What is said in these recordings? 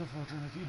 estou faltando aqui?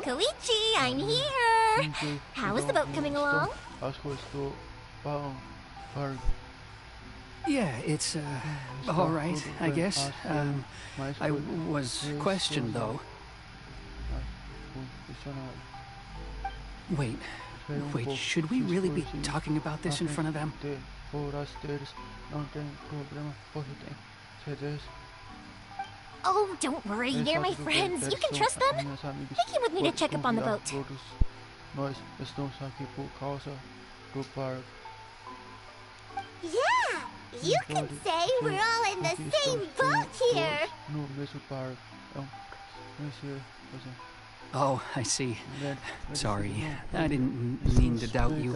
Koichi, I'm here! How is the boat coming along? Yeah, it's, alright, I guess. I was questioned, though. Wait, should we really be talking about this in front of them? Oh, don't worry, they're my friends. You can trust them. They came with me to check up on the boat. Yeah, you can say we're all in the same boat here. Oh, I see. Sorry, I didn't mean to doubt you.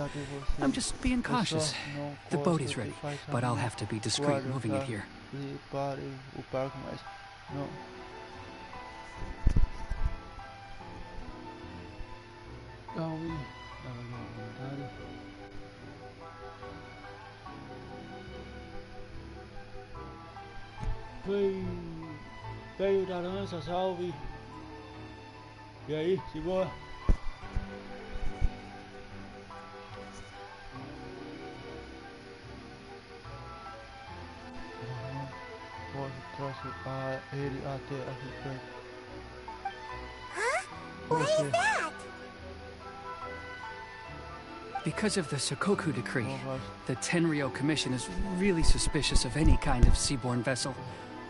I'm just being cautious. The boat is ready, but I'll have to be discreet moving it here. Veio da lança, salve. E aí, de boa? Posso trouxe ele até aqui perto. Huh? Why is that? Because of the Sakoku decree, the Tenryou Commission is really suspicious of any kind of seaborne vessel.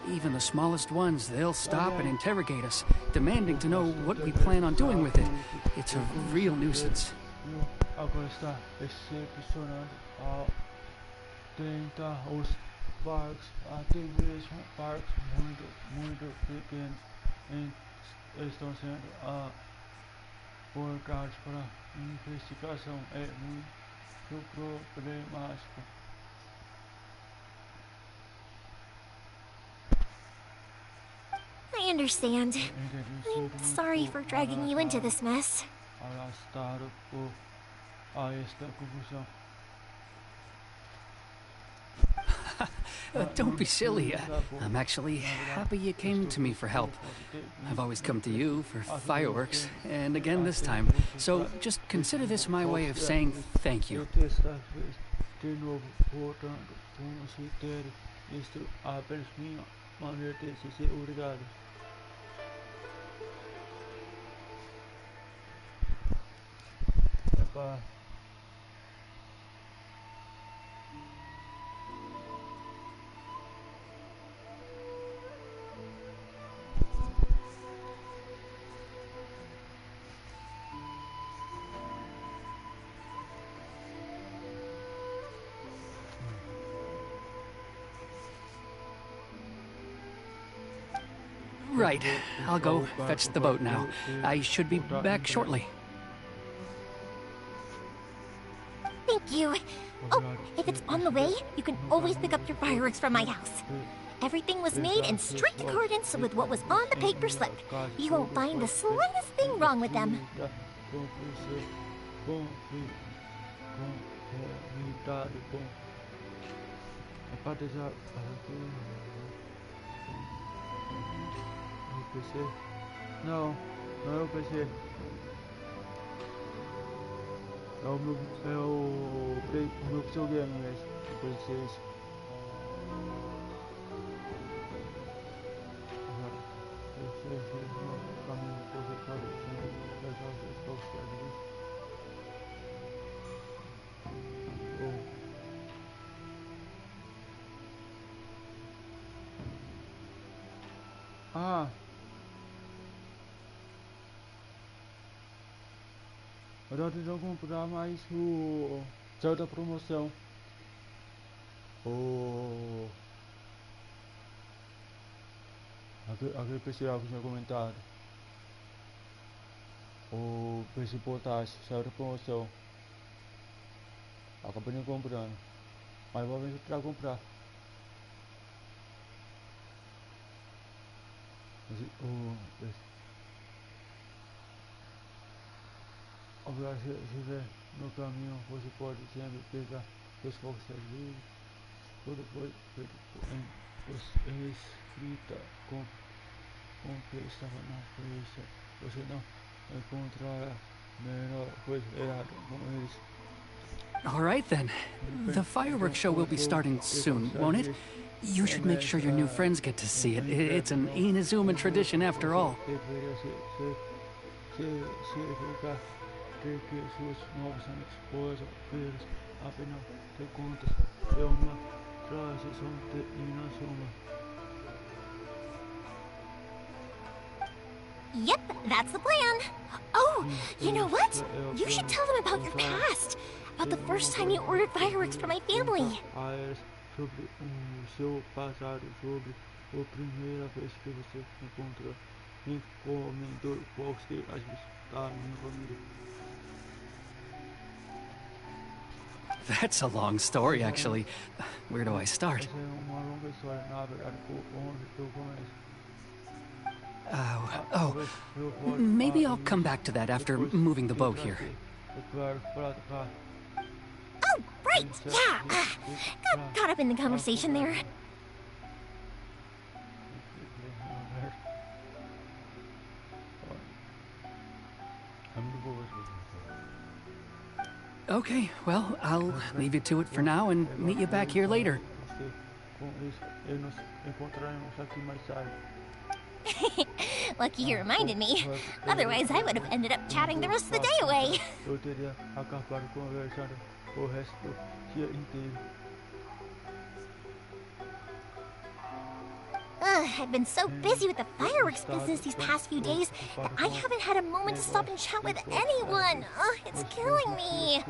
Even the smallest ones, they'll stop and interrogate us, demanding to know what we plan on doing with it. It's a real nuisance. Agora está recepcionando a tentar os barcos, até mesmo barcos muito pequenos, estão sendo abordados para investigação. É muito problemático. I understand. I'm sorry for dragging you into this mess. Arrastado por esta confusão. Don't be silly. I'm actually happy you came to me for help. I've always come to you for fireworks, and again this time. So just consider this my way of saying thank you. De novo, voltando com o cemitério. Isto apenas minha maneira de dizer obrigado. Epá. Right. I'll go fetch the boat now. I should be back shortly. Thank you. Oh, if it's on the way, you can always pick up your fireworks from my house. Everything was made in strict accordance with what was on the paper slip. You won't find the slightest thing wrong with them. Não, não é o PC. É o meu videogame mesmo. Depois de ser isso. Ah! Agora eu vou comprar mais o saiu da promoção. Aquele pessoal que tinha comentado. O preço potássio saiu da promoção. Acabei não comprando. Mas vou ver se eu comprar. Agora se estiver no caminho, você pode sempre pegar os focos livres. Tudo foi feito em escrita com que estava na polícia. Você não encontrará menor coisa errada com eles. All right then. The fireworks show will be starting soon, won't it? You should make sure your new friends get to see it. It's an Inazuma tradition after all. Que suas novas esposas, filhos, afinal de contas, é uma tradição de Inazuma. Yep, that's the plan. Oh, you know what? You should tell them about your past. About the first time you ordered fireworks for my family. Sobre seu passado, sobre a primeira vez que você encontrou encomendou fogos de artifício da minha família. That's a long story, actually. Where do I start? Maybe I'll come back to that after moving the boat here. Oh, right, yeah. Got caught up in the conversation there. Okay, well, I'll leave you to it for now and meet you back here later. Lucky you reminded me. Otherwise, I would have ended up chatting the rest of the day away. I've been so busy with the fireworks business these past few days that I haven't had a moment to stop and chat with anyone. It's killing me.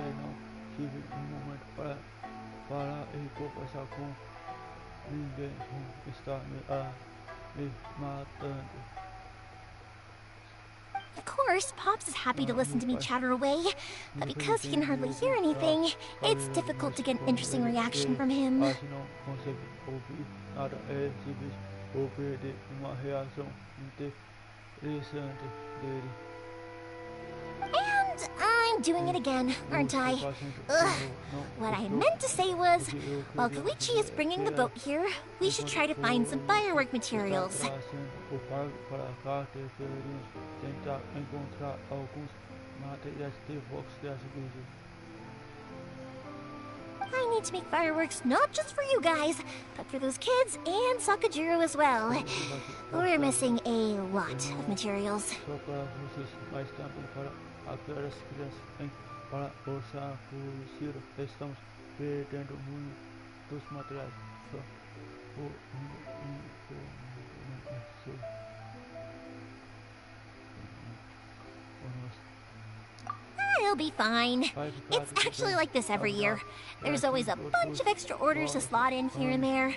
Of course, Pops is happy to listen to me chatter away, but because he can hardly hear anything, it's difficult to get an interesting reaction from him. And I'm I'm doing it again, aren't I? Ugh. What I meant to say was, while Koichi is bringing the boat here, we should try to find some firework materials. O pago para cá deveríamos tentar encontrar alguns materiais de fogos de artifício. I need to make fireworks not just for you guys, but for those kids and Sakajiro as well. We're missing a lot of materials. Só para vocês, mas também para aquelas crianças para o Sakujiro. Estamos perdendo muitos materiais. Só o It'll be fine. It's actually like this every year. There's always a bunch of extra orders to slot in here and there.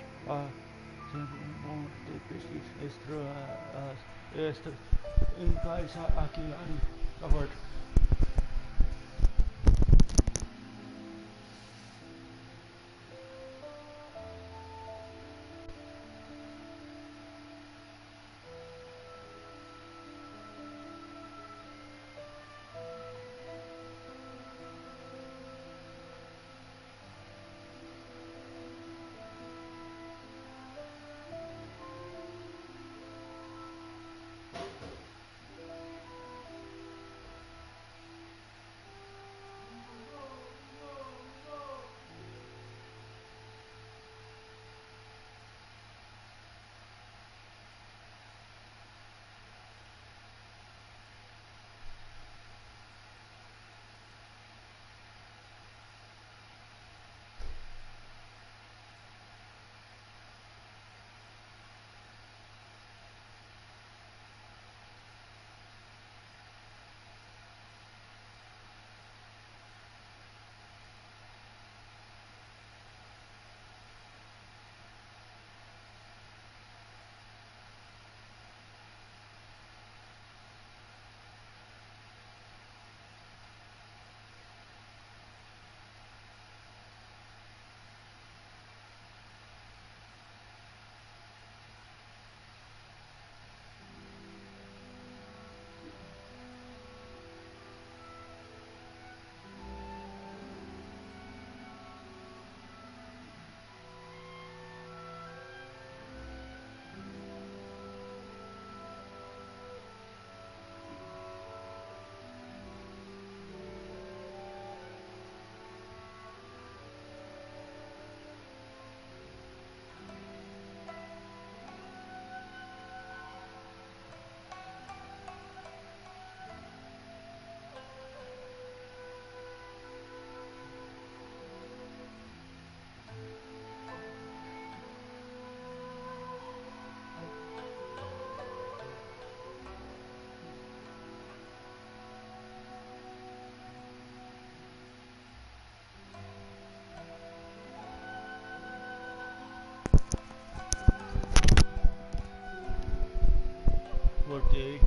Voltei.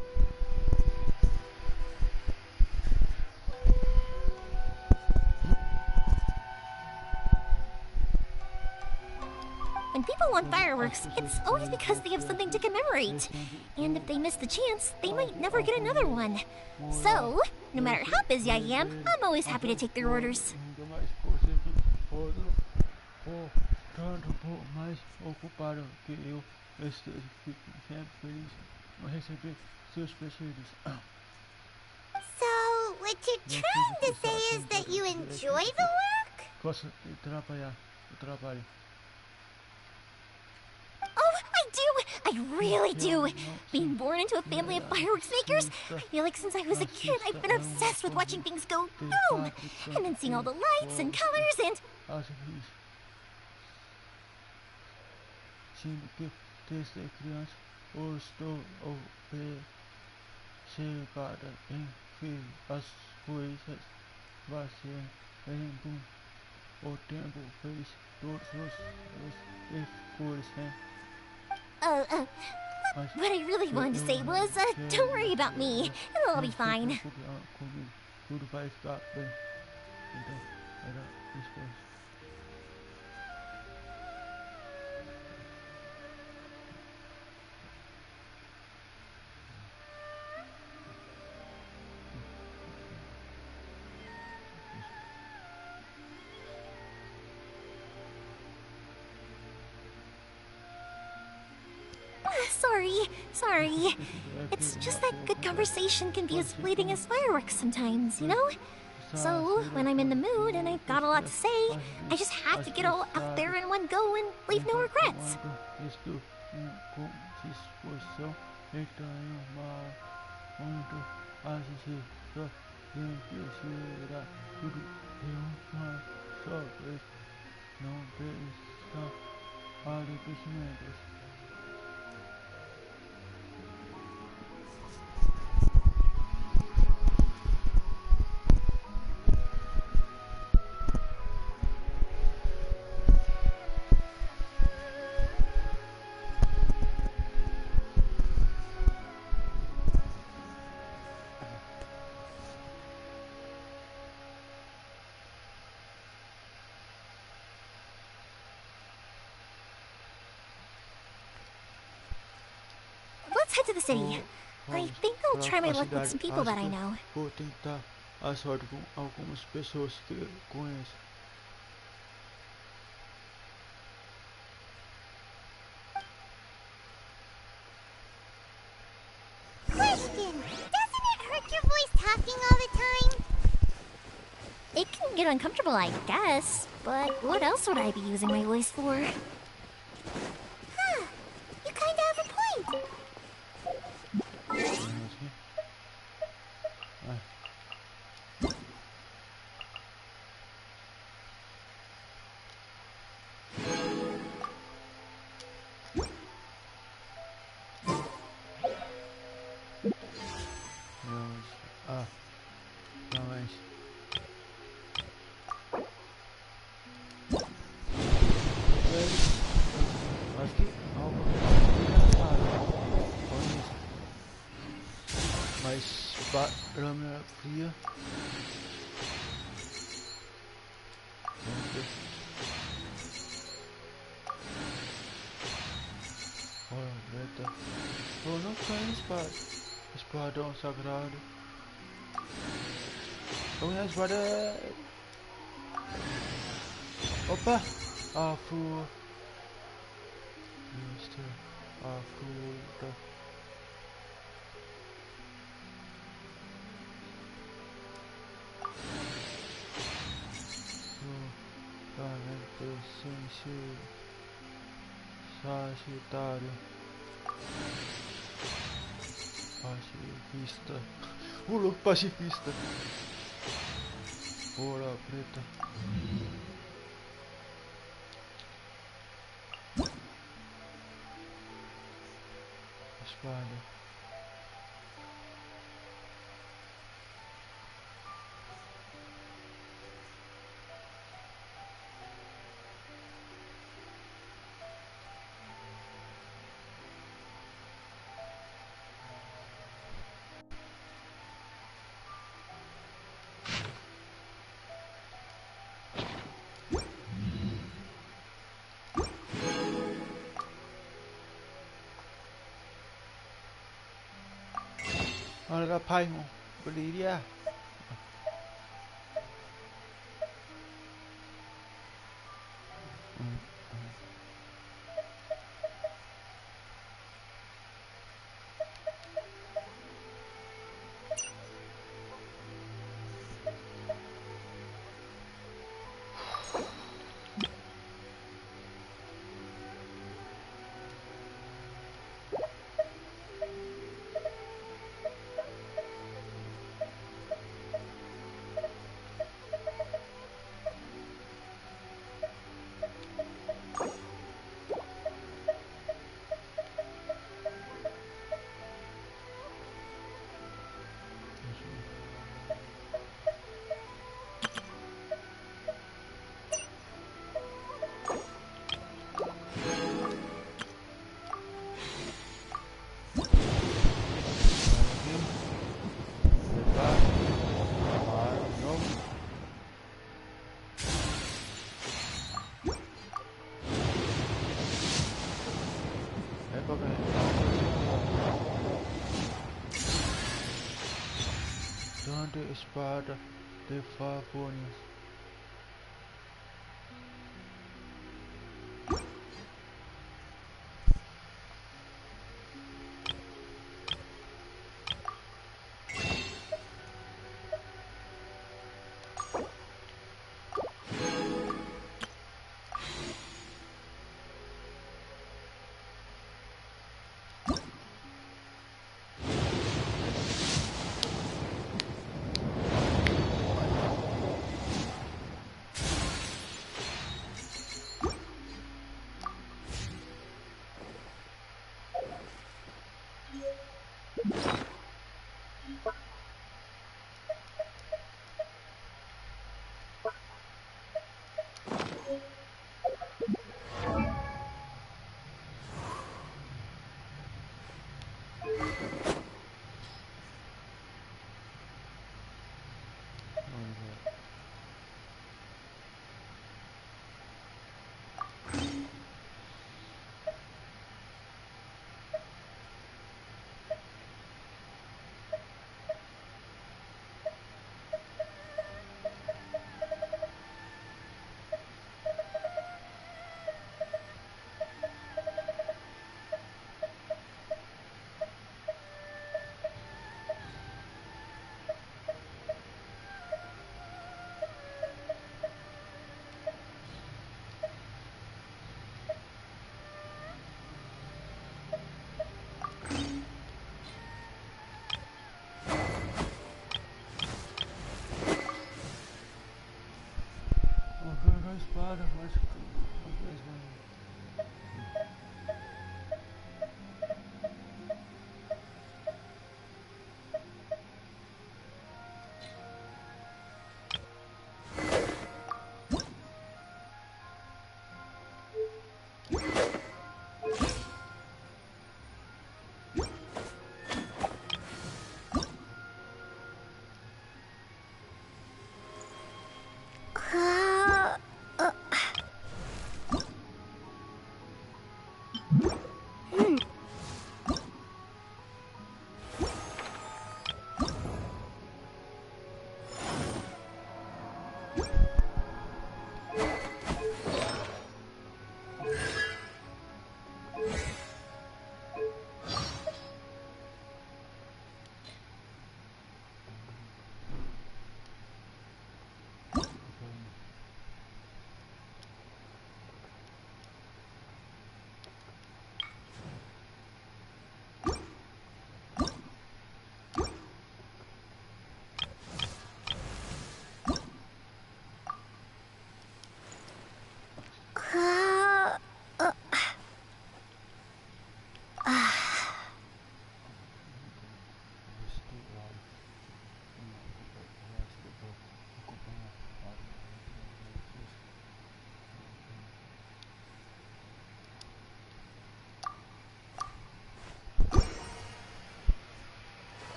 When people want fireworks, it's always because they have something to commemorate. And if they miss the chance, they might never get another one. So, no matter how busy I am, I'm always happy to take their orders. Tanto mais ocupado que eu esteja, fico sempre feliz em receber seus pedidos. So, what you're trying to say is that you enjoy the work? Gosto de trabalhar, o trabalho. Oh, I do! I really do! Being born into a family of fireworks makers, I feel like since I was a kid I've been obsessed with watching things go boom! And then seeing all the lights and colors and... Sinto que desde criança eu estou chegada em ver as coisas fazendo o tempo fez todos os escuros, né? What I really wanted to say was, don't worry about me. It'll all be fine. Tudo vai ficar bem. Então, era isso. sorry. It's just that good conversation can be as fleeting as fireworks sometimes, you know? So, when I'm in the mood and I've got a lot to say, I just have to get all out there in one go and leave no regrets. Estou com disposição, então muito assistência, sempre será tudo de uma só vez, não pensar arrependimentos. Let's head to the city. I think I'll try my luck with some people that I know. Vou tentar a sorte com algumas pessoas que eu conheço. Question! Doesn't it hurt your voice talking all the time? It can get uncomfortable, I guess, but what else would I be using my voice for? Huh. You kinda have a point. Acho que algo engraçado. Olha isso. Mas lâmina fria. Vamos ver. Olha, preta. Oh, não tem espada. Espadão sagrado. Então a espada é... Opa! A flor. Mister, a fruta. Talento sensível. Sagitário. Pacifista. O louco pacifista. Bola preta. Espada. Olha, pai, poderia. Grande espada de favores. Espada, mas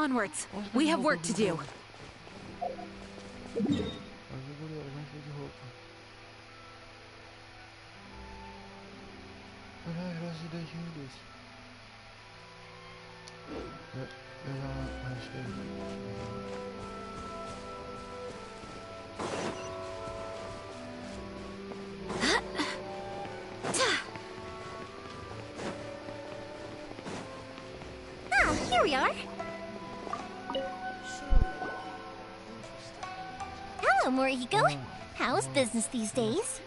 Onwards. We have work to do. Ah, here we are. Hello, Morihiko. How's business these days?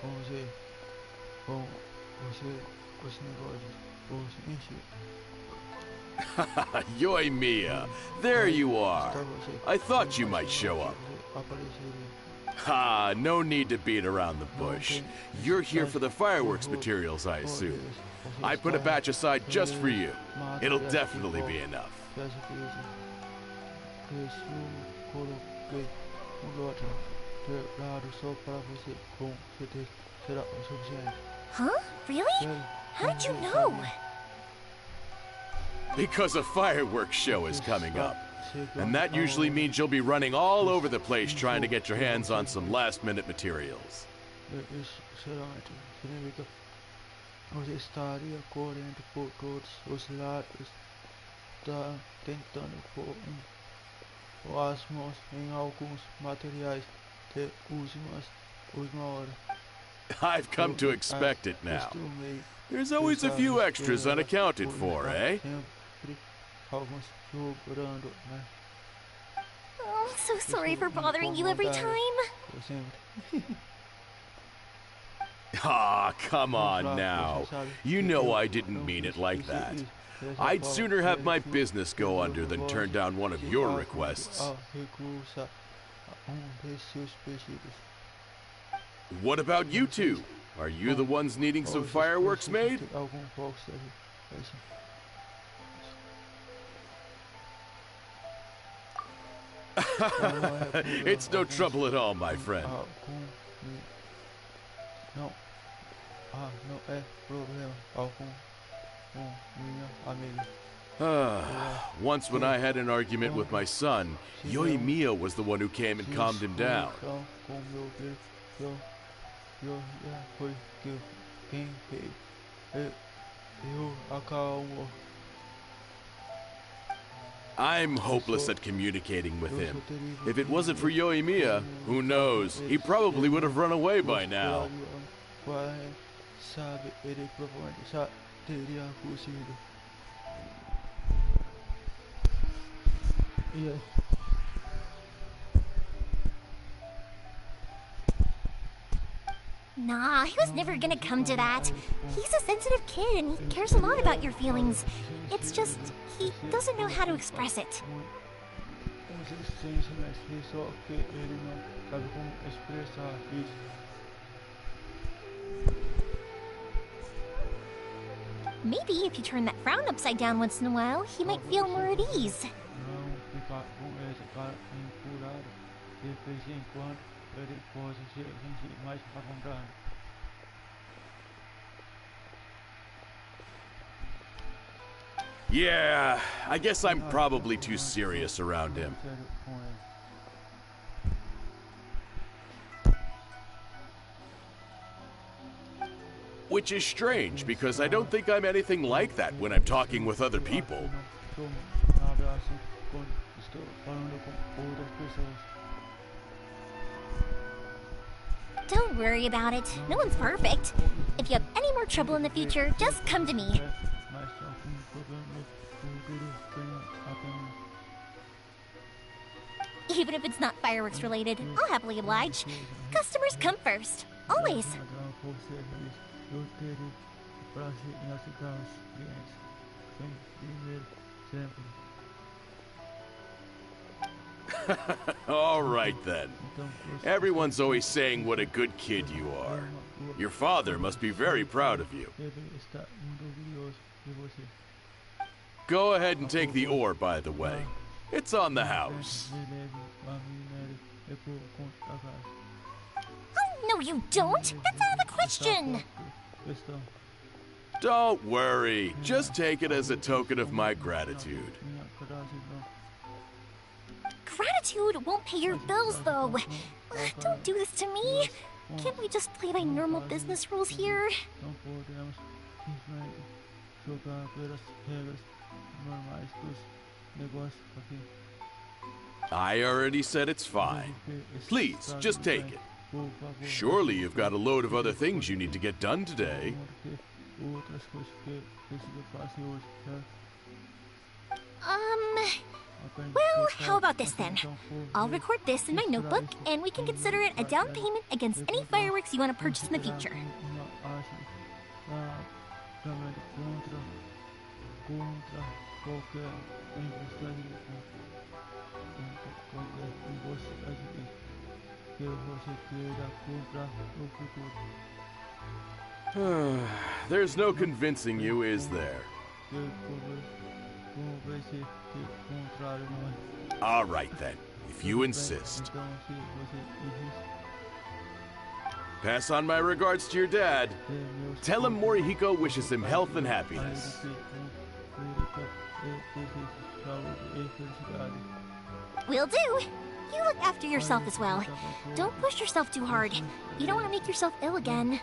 Yoi Mia, there you are. I thought you might show up. Ha, no need to beat around the bush. You're here for the fireworks materials, I assume. I put a batch aside just for you. It'll definitely be enough. Huh? Really? How did you know? Because a fireworks show is coming up. And that usually means you'll be running all over the place trying to get your hands on some last-minute materials. Você estaria correndo por todos os lados, tentando pôr as mãos em alguns materiais de última hora. I've come to expect it now. There's always a few extras unaccounted for, eh? Oh, I'm so sorry for bothering you every time. Ah, come on now. You know I didn't mean it like that. I'd sooner have my business go under than turn down one of your requests. What about you two? Are you the ones needing some fireworks made? It's no trouble at all, my friend. Não é problema algum com minha amiga. Once when I had an argument with my son, Yoimiya was the one who came and calmed him down. Com meu filho, eu já foi que quem fez. Eu acalmo. I'm hopeless at communicating with him. If it wasn't for Yoimiya, who knows? He probably would have run away by now. Sabe, ele provavelmente já teria fugido. Yeah. Nah, he was never gonna come to that. He's a sensitive kid and he cares a lot about your feelings. It's just, he doesn't know how to express it. Só que ele não sabe como expressar isso. Maybe if you turn that frown upside down once in a while, he might feel more at ease. Não ficar com essa cara empurrada. De vez em quando ele pode se sentir mais à vontade. Yeah, I guess I'm probably too serious around him. Which is strange, because I don't think I'm anything like that when I'm talking with other people. Don't worry about it. No one's perfect. If you have any more trouble in the future, just come to me. Even if it's not fireworks related, I'll happily oblige. Customers come first. Always. All right then. Everyone's always saying what a good kid you are. Your father must be very proud of you. Go ahead and take the ore, by the way. It's on the house. Oh, no you don't! That's out of the question! Don't worry. Just take it as a token of my gratitude. Gratitude won't pay your bills, though. Don't do this to me. Can't we just play by normal business rules here? I already said it's fine. Please, just take it. Surely you've got a load of other things you need to get done today. Well, how about this then? I'll record this in my notebook, and we can consider it a down payment against any fireworks you want to purchase in the future. There's no convincing you, is there? All right then, if you insist. Pass on my regards to your dad. Tell him Morihiko wishes him health and happiness. Will do. You look after yourself as well. Don't push yourself too hard. You don't want to make yourself ill again.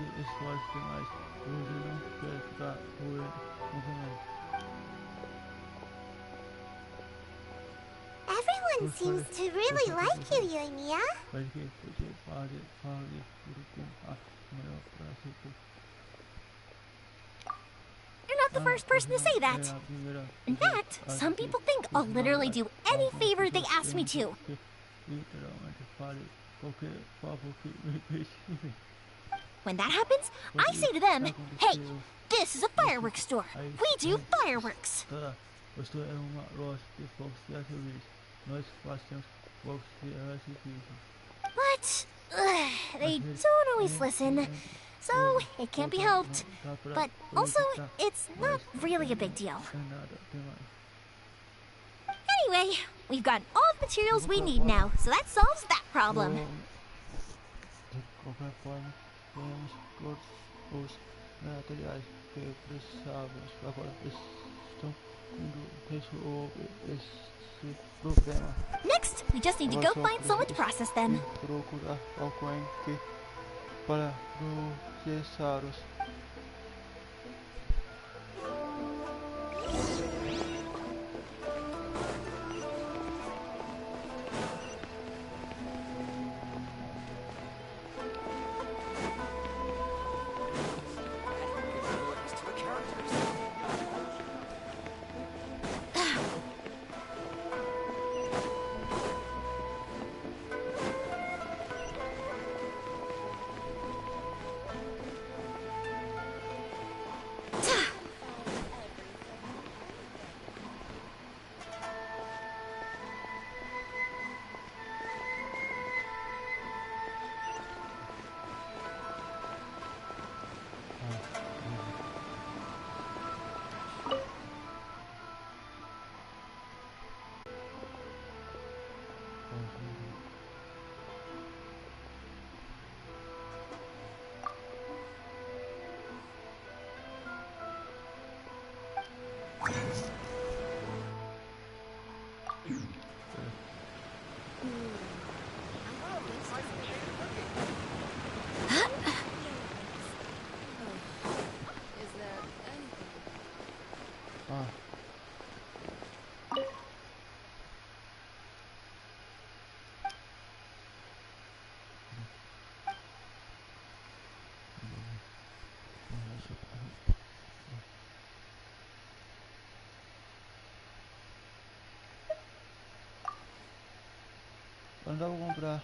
Everyone seems to really like you, Yoimiya. You're not the first person to say that. In fact, some people think I'll literally do any favor they ask me to. When that happens, I say to them, hey, this is a fireworks store. We do fireworks. But they don't always listen. So it can't be helped. But also, it's not really a big deal. Anyway, we've got all the materials we need now, so that solves that problem. resolve esse problema. Next, we just need to go find someone to process them. Procurar alguém que para processá-los. Onde eu vou comprar?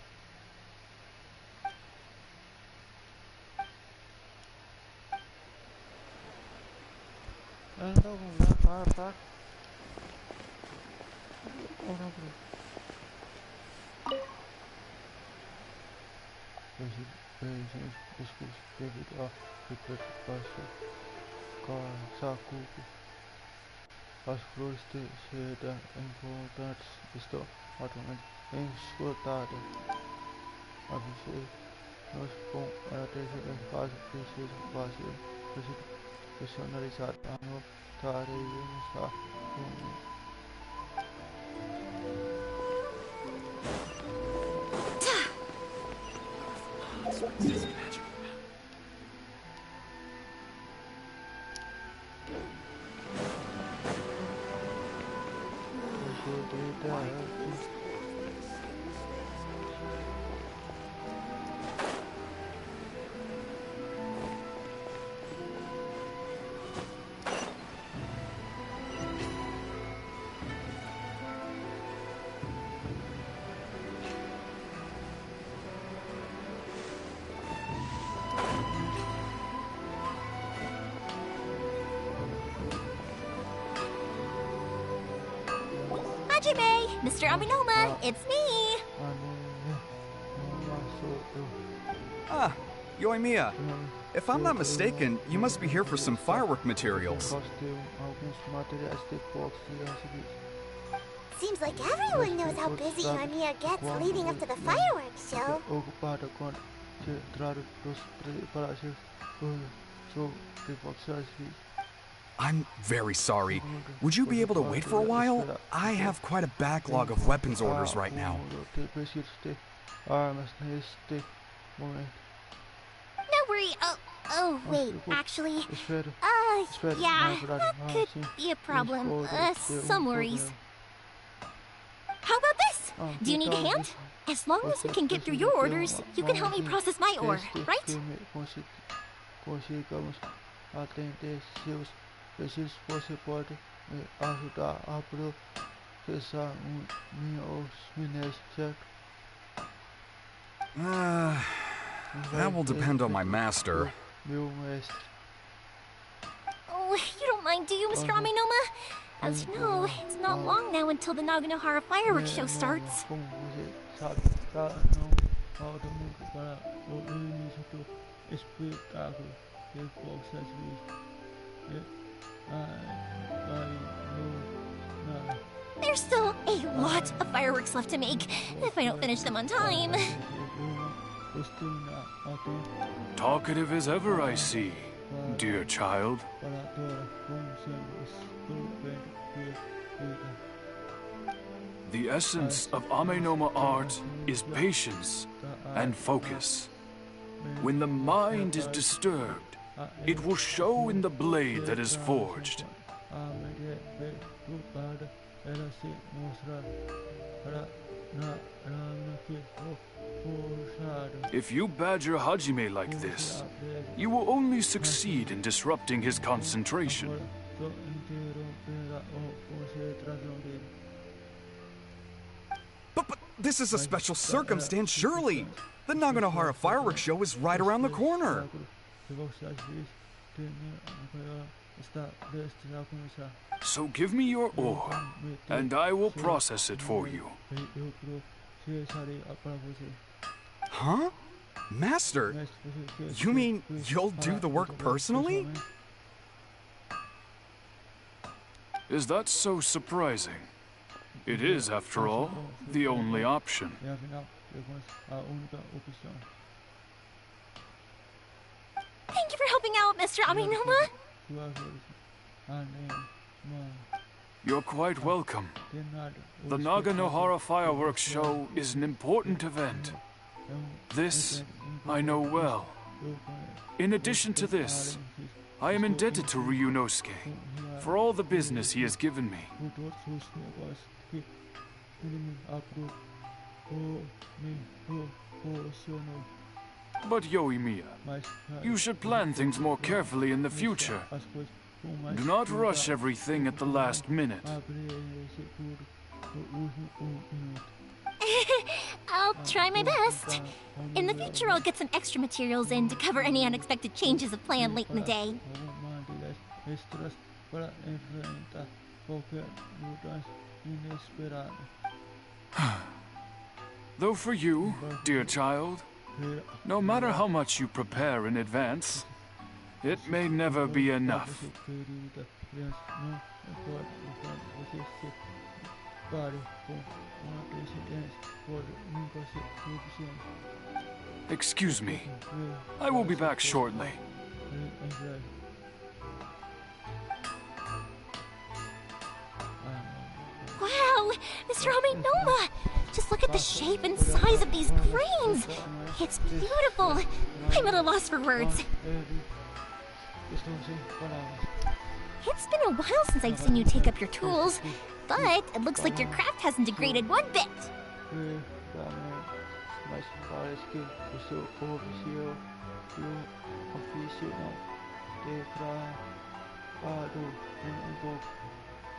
Onde eu vou comprar? Tá. Comprar por aí. Desculpe, devido a preocupação com sacudo. As flores de seda importantes estão atualmente esgotadas. Avisei nós com a terceira fase preciso fazer personalizar a notaria está Hajime, Mr. Aminoma, it's me. Ah, Yoimiya. If I'm not mistaken, you must be here for some firework materials. Seems like everyone knows how busy Yoimiya gets leading up to the fireworks show. I'm very sorry. Would you be able to wait for a while? I have quite a backlog of weapons orders right now. No worry. Oh, wait, actually. Yeah, that could be a problem. Some worries. How about this? Do you need a hand? As long as you can get through your orders, you can help me process my order, right? Preciso você pode me ajudar a processar meus minérios, certo? That will depend on my master. Meu mestre. Oh, you don't mind, do you, Mr. Aminoma? As you know, it's not long now until the Naganohara fireworks show starts. Como você sabe, tá? Não falta muito para o início do espetáculo de fogos artificiais. There's still a lot of fireworks left to make, if I don't finish them on time. Talkative as ever, I see. dear child. The essence of Amenoma art is patience and focus. When the mind is disturbed, it will show in the blade that is forged. If you badger Hajime like this, you will only succeed in disrupting his concentration. But this is a special circumstance, surely. The Naganohara fireworks show is right around the corner. So give me your ore, and I will process it for you. Huh? Master, you mean you'll do the work personally? Is that so surprising? It is, after all, the only option. Thank you for helping out, Mr. Amenoma. You're quite welcome. The Naganohara fireworks show is an important event. This I know well. In addition to this, I am indebted to Ryunosuke for all the business he has given me. But Yoimiya, you should plan things more carefully in the future. Do not rush everything at the last minute. I'll try my best. In the future, I'll get some extra materials in to cover any unexpected changes of plan late in the day. Though for you, dear child, no matter how much you prepare in advance, it may never be enough. Excuse me. I will be back shortly. Wow, Mr. Amenoma! Just look at the shape and size of these cranes! It's beautiful! I'm at a loss for words. It's been a while since I've seen you take up your tools, but it looks like your craft hasn't degraded one bit.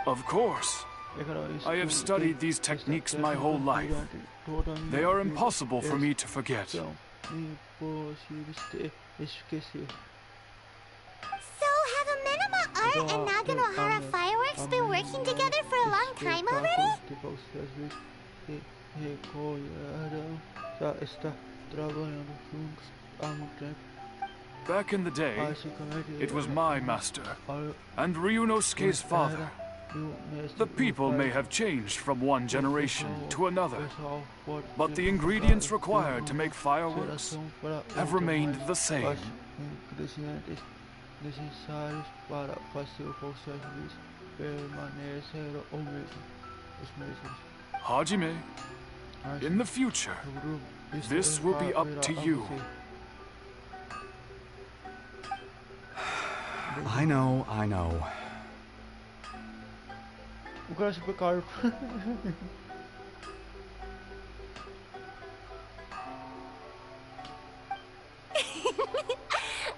Of course. I have studied these techniques my whole life. They are impossible for me to forget. So, have Amenoma Art and Naganohara Fireworks been working together for a long time already? Back in the day, it was my master, and Ryunosuke's father. The people may have changed from one generation to another, but the ingredients required to make fireworks have remained the same. Hajime, in the future, this will be up to you. I know.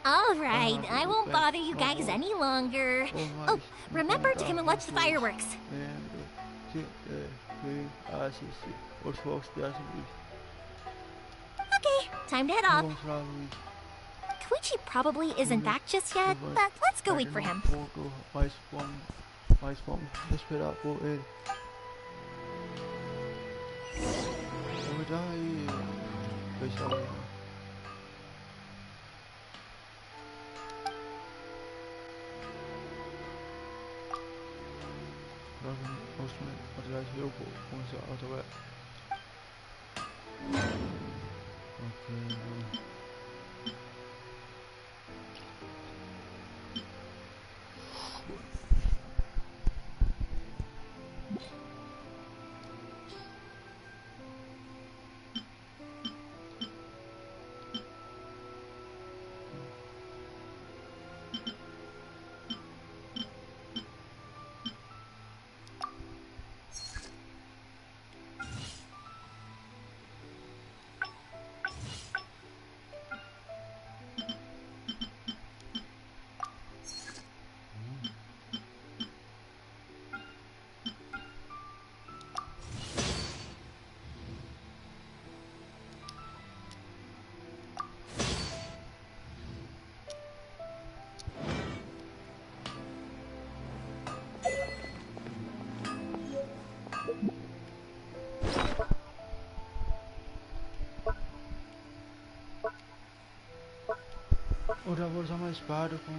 All right, I won't bother you guys any longer. Oh, remember to come and watch the fireworks. Okay, time to head off. Koichi probably isn't back just yet, but let's go wait for him. Udah vou usar uma espada com...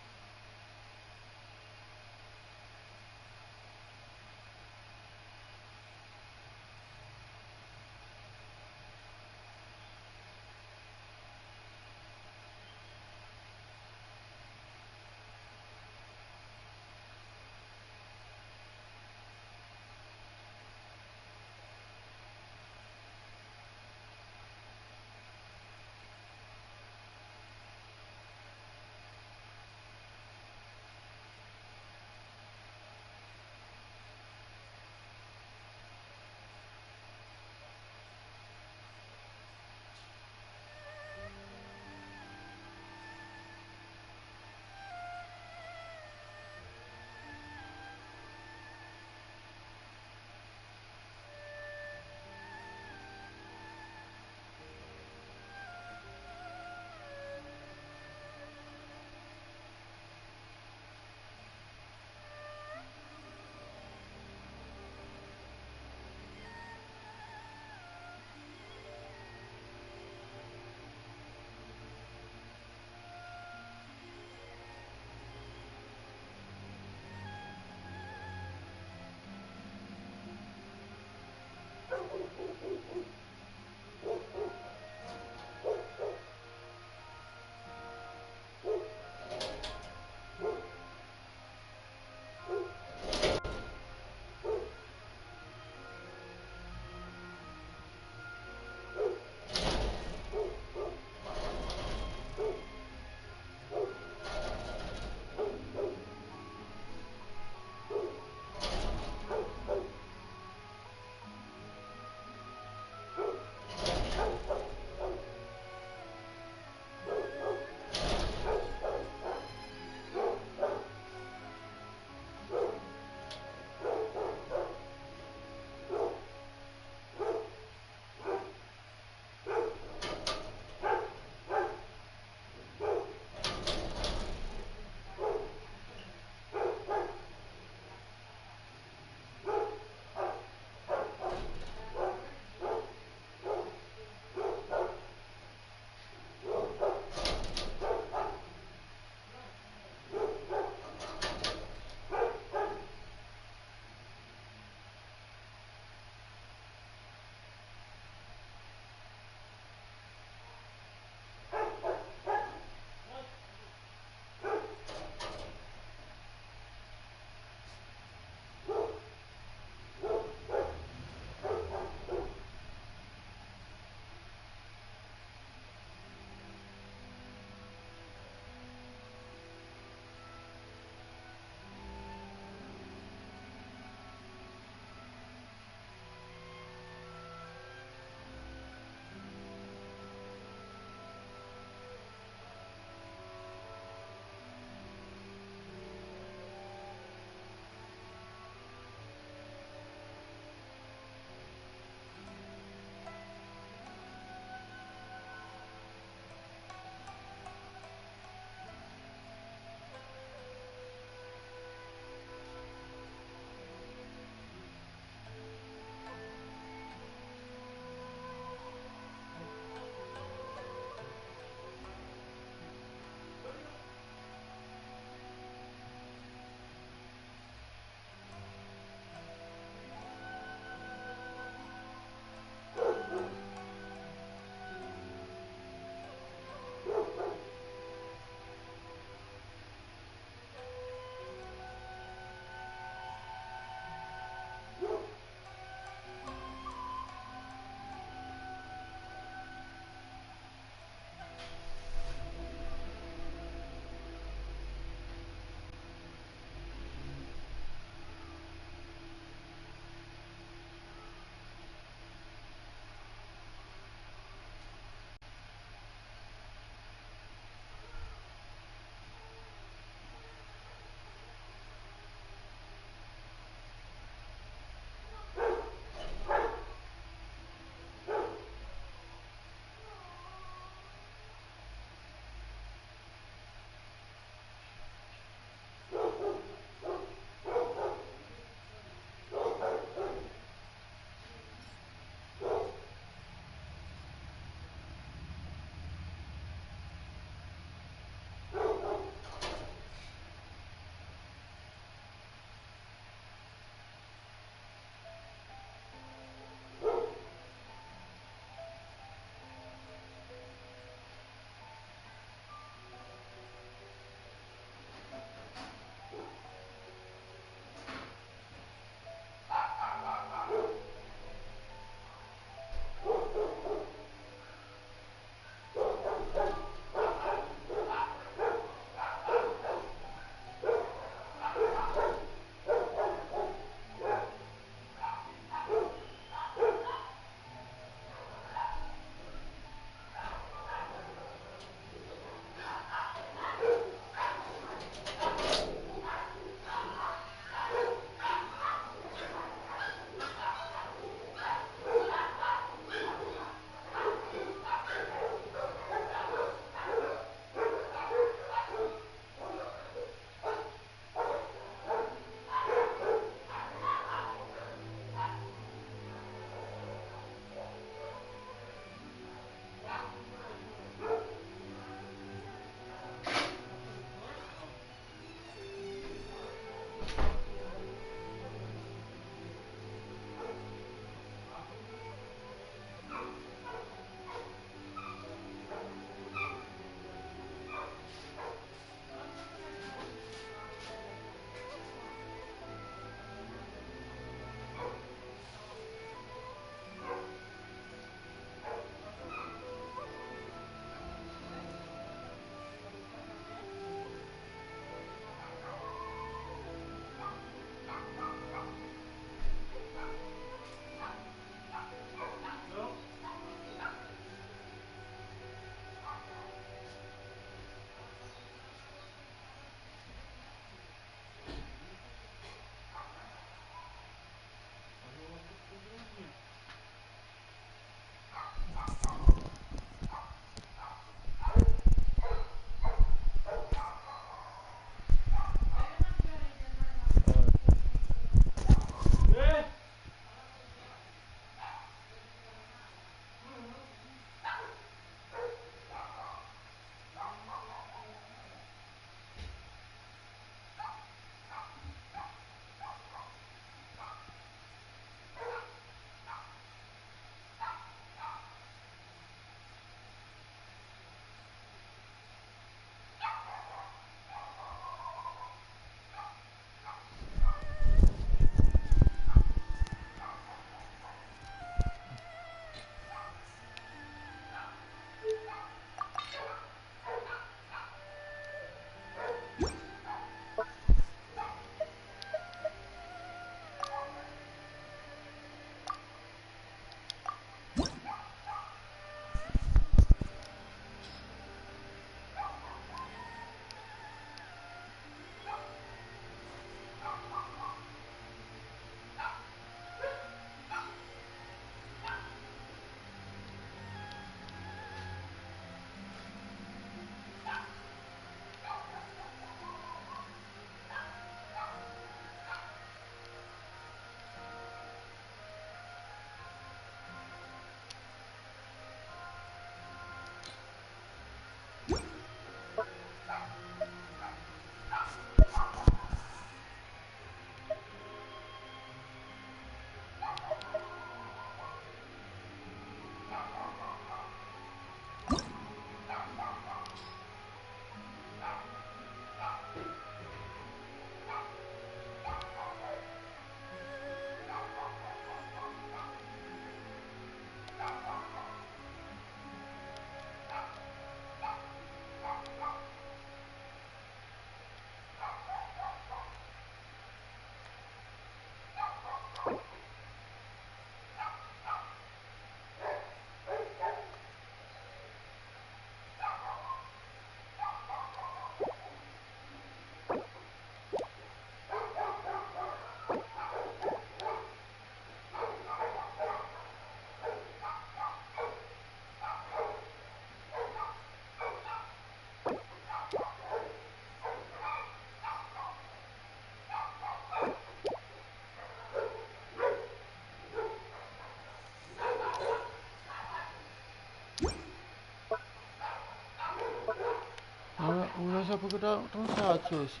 mostrar porque estão chatos hoje.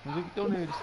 Mas aqui estão neles.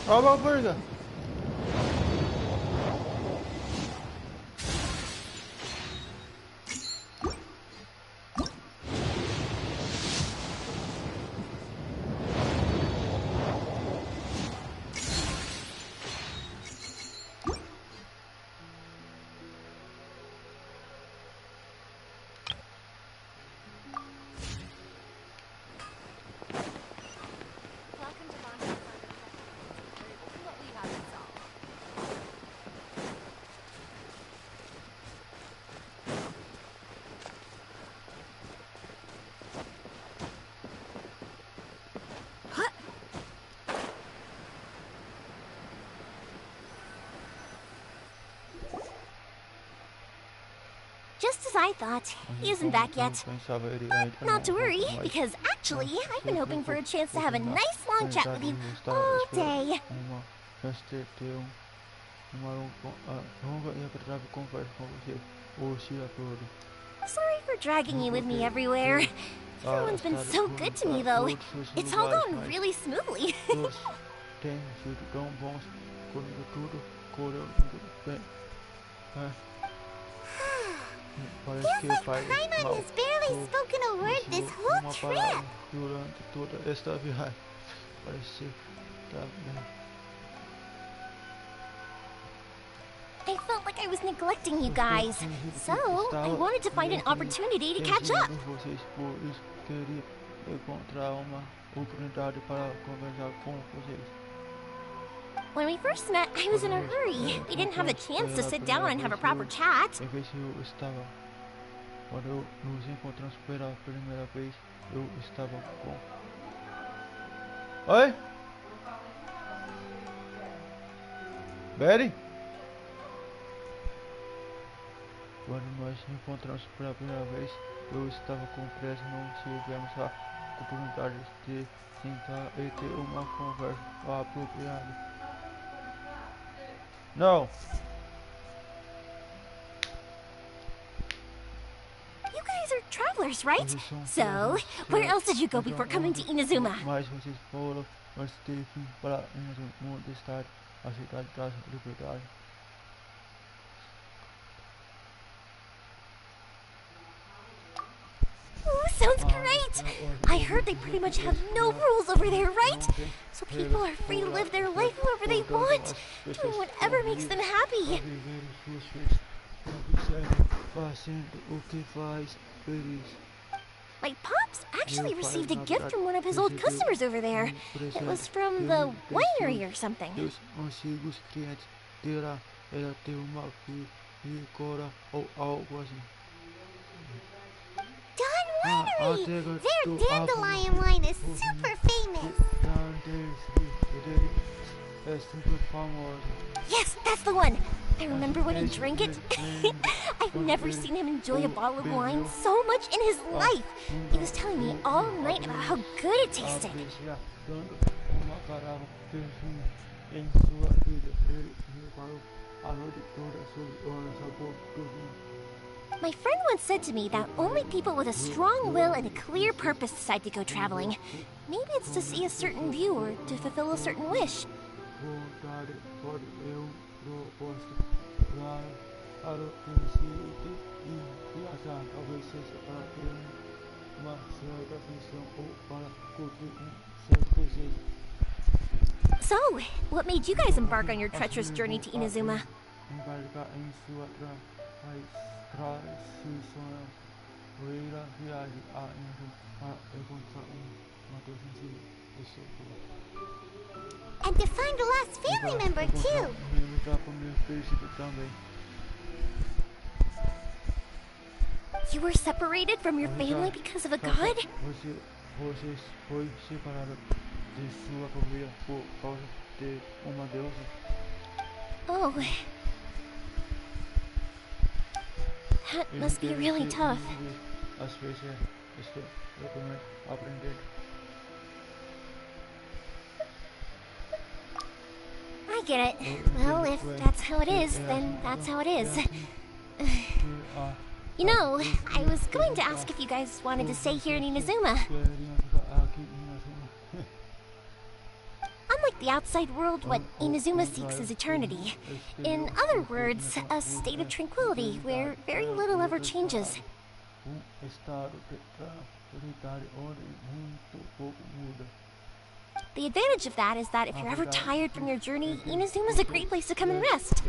Olha a burger. Just as I thought, he isn't back yet. But not to worry, because actually, I've been hoping for a chance to have a nice long chat with you all day. Sorry for dragging you with me everywhere. Everyone's been so good to me, though. It's all gone really smoothly. Feels like Paimon has barely spoken a word this whole trip. I felt like I was neglecting you guys, so I wanted to find an opportunity to catch up. When we first met, I was in a hurry. We didn't have the chance to sit down and have a proper chat. Oi? Betty? Quando nós nos encontramos pela primeira vez, eu estava com pressa, não tivemos a oportunidade de sentar e ter uma conversa apropriada. No. You guys are travelers, right? So, where else did you go before coming to Inazuma? Mas vocês foram antes de vir para Inazuma, onde está a cidade da liberdade. Ooh, sounds great! I heard they pretty much have no rules over there, right? So people are free to live their life however they want, doing whatever makes them happy. My pops actually received a gift from one of his old customers over there. It was from the winery or something. Dos antigos clientes dela, ela tem uma picora ou algo assim. Dawn Winery! Their dandelion wine is super famous. É super famosa. Yes, that's the one. I remember when he drank it. I've never seen him enjoy a bottle of wine so much in his life. He was telling me all night about how good it tasted. Uma garrafa perfume em sua vida. Ele reparou a noite toda sobre o sabor do vinho. My friend once said to me that only people with a strong will and a clear purpose decide to go traveling. Maybe it's to see a certain view or to fulfill a certain wish. Vontade pode eu proposta lá para o princípio e viajar. Talvez seja para ter uma certa missão ou para cumprir certo desejo. So, what made you guys embark on your treacherous journey to Inazuma? Embarcar em sua transição poeira viagem a Inazuma para encontrar uma sentido de sua. And to find a lost family member, too. You were separated from your family because of a god? Você foi separado de sua família por causa de uma deusa. Oh. That must be really tough. Às vezes é aprender. I get it. Well, if that's how it is, then that's how it is. You know, I was going to ask if you guys wanted to stay here in Inazuma. Unlike the outside world, what Inazuma seeks is eternity. In other words, a state of tranquility where very little ever changes. The advantage of that is that if you're ever tired from your journey, Inazuma's a great place to come and rest.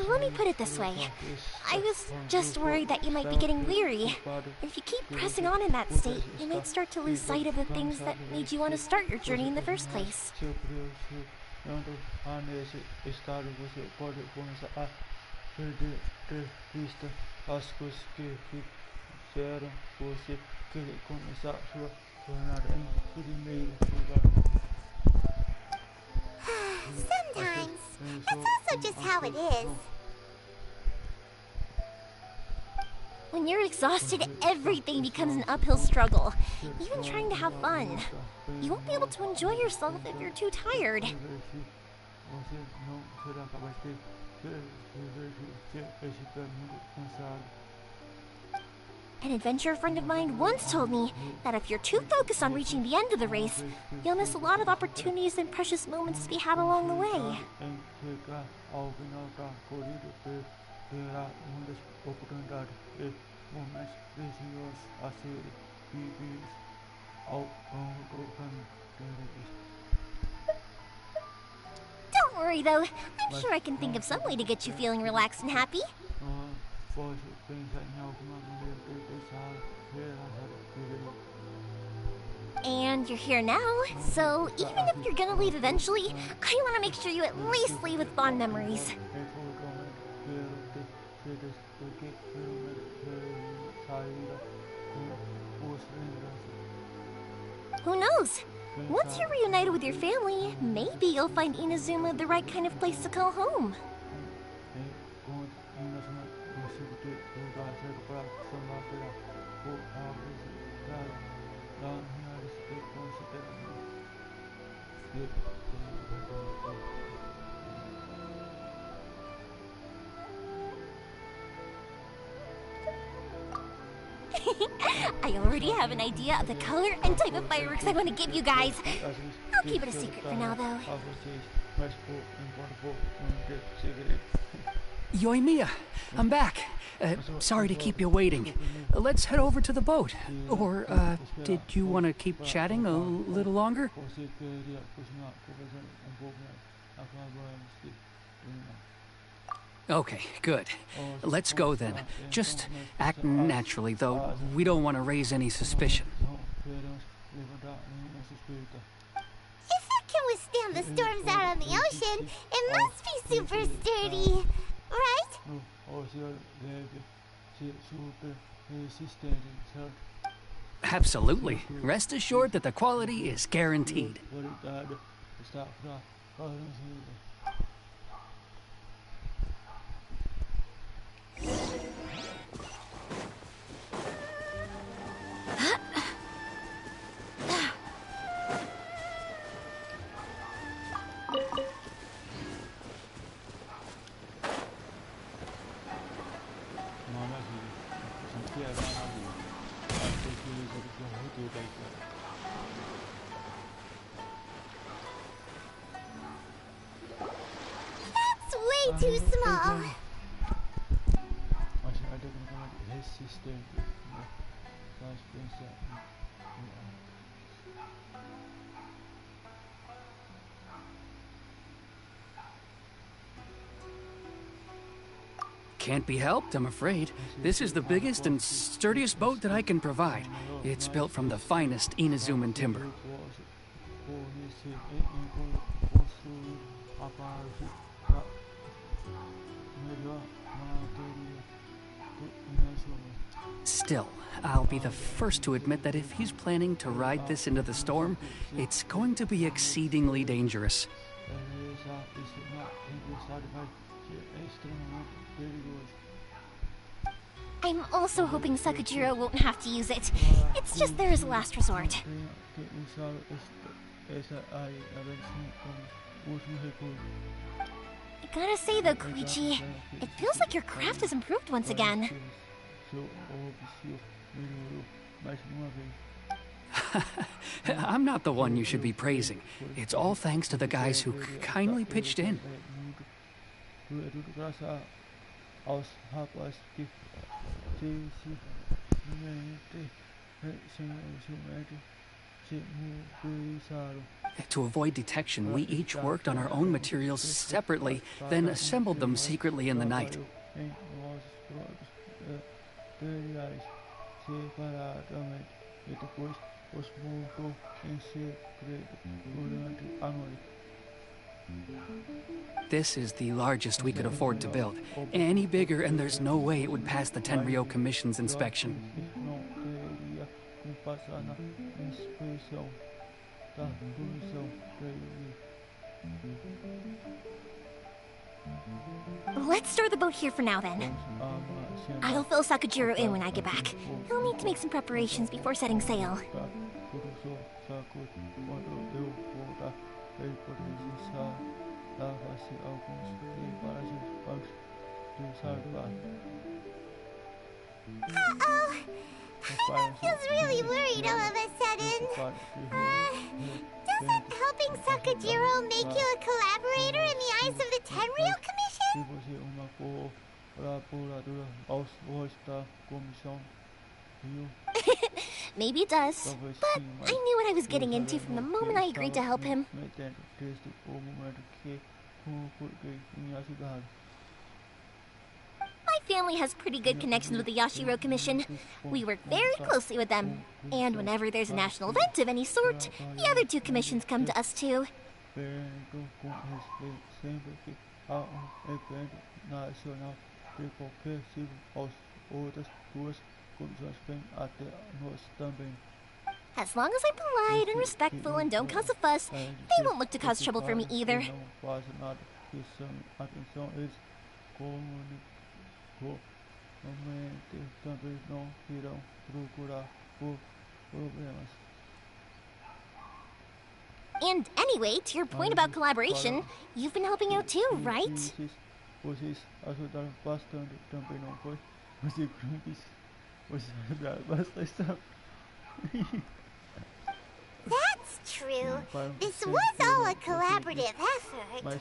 Let me put it this way. I was just worried that you might be getting weary. If you keep pressing on in that state, you might start to lose sight of the things that made you want to start your journey in the first place. Estado você pode começar a perder de vista as coisas que fizeram você querer começar sua jornada em primeiro lugar. Sometimes. That's also just how it is. When you're exhausted, everything becomes an uphill struggle. Even trying to have fun. You won't be able to enjoy yourself if you're too tired. An adventurer friend of mine once told me that if you're too focused on reaching the end of the race, you'll miss a lot of opportunities and precious moments to be had along the way. Don't worry though, I'm sure I can think of some way to get you feeling relaxed and happy. And you're here now, so even if you're gonna leave eventually, I want to make sure you at least leave with fond memories. Who knows? Once you're reunited with your family, maybe you'll find Inazuma the right kind of place to call home. I already have an idea of the color and type of fireworks I want to give you guys. I'll keep it a secret for now, though. Yoimiya, I'm back. Sorry to keep you waiting. Let's head over to the boat. Or, did you want to keep chatting a little longer? Okay, good. Let's go then. Just act naturally, though. We don't want to raise any suspicion. If it can withstand the storms out on the ocean, it must be super sturdy, right? Absolutely. Rest assured that the quality is guaranteed. That's way too small. Can't be helped, I'm afraid. This is the biggest and sturdiest boat that I can provide. It's built from the finest Inazuman timber. Still, I'll be the first to admit that if he's planning to ride this into the storm, it's going to be exceedingly dangerous. I'm also hoping Sakajiro won't have to use it. It's just there as a last resort. I gotta say though, Koichi, it feels like your craft has improved once again. I'm not the one you should be praising. It's all thanks to the guys who kindly pitched in. To avoid detection, we each worked on our own materials separately, then assembled them secretly in the night. This is the largest we could afford to build. Any bigger and there's no way it would pass the Tenryou Commission's inspection. Let's store the boat here for now then. I'll fill Sakajiro in when I get back. He'll need to make some preparations before setting sail. Uh-oh. He feels really worried all of a sudden. Doesn't helping Sakajiro make you a collaborator in the eyes of the Tenryou Commission? Maybe it does, but I knew what I was getting into from the moment I agreed to help him. My family has pretty good connections with the Yashiro Commission. We work very closely with them. And whenever there's a national event of any sort, the other two commissions come to us too. As long as I'm polite and respectful and don't cause a fuss, they won't look to cause trouble for me either. And anyway, to your point about collaboration, you've been helping out too, right? That's true. This was all a collaborative effort. Wait!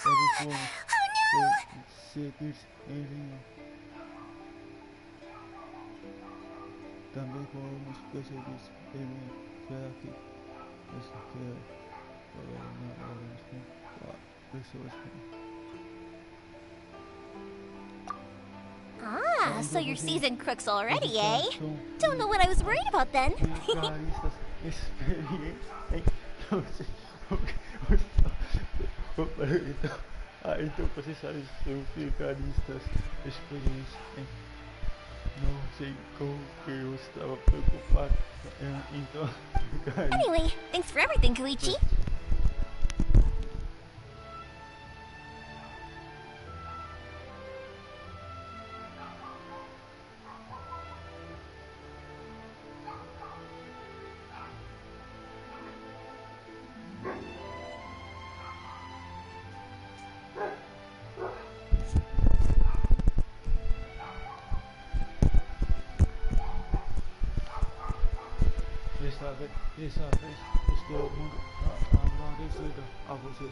Oh no! seguir em linha. Também fomos perseguidos em linha. Será que isso quer na hora com pessoas com... Ah, so you're seasoned crooks already, eh? Don't know what I was worried about then. Então vocês sabem, são vigaristas experientes em... Não sei como que eu estava preocupado. Então... Anyway, thanks for everything, Koichi. Dessa vez estou muito agradecido a você.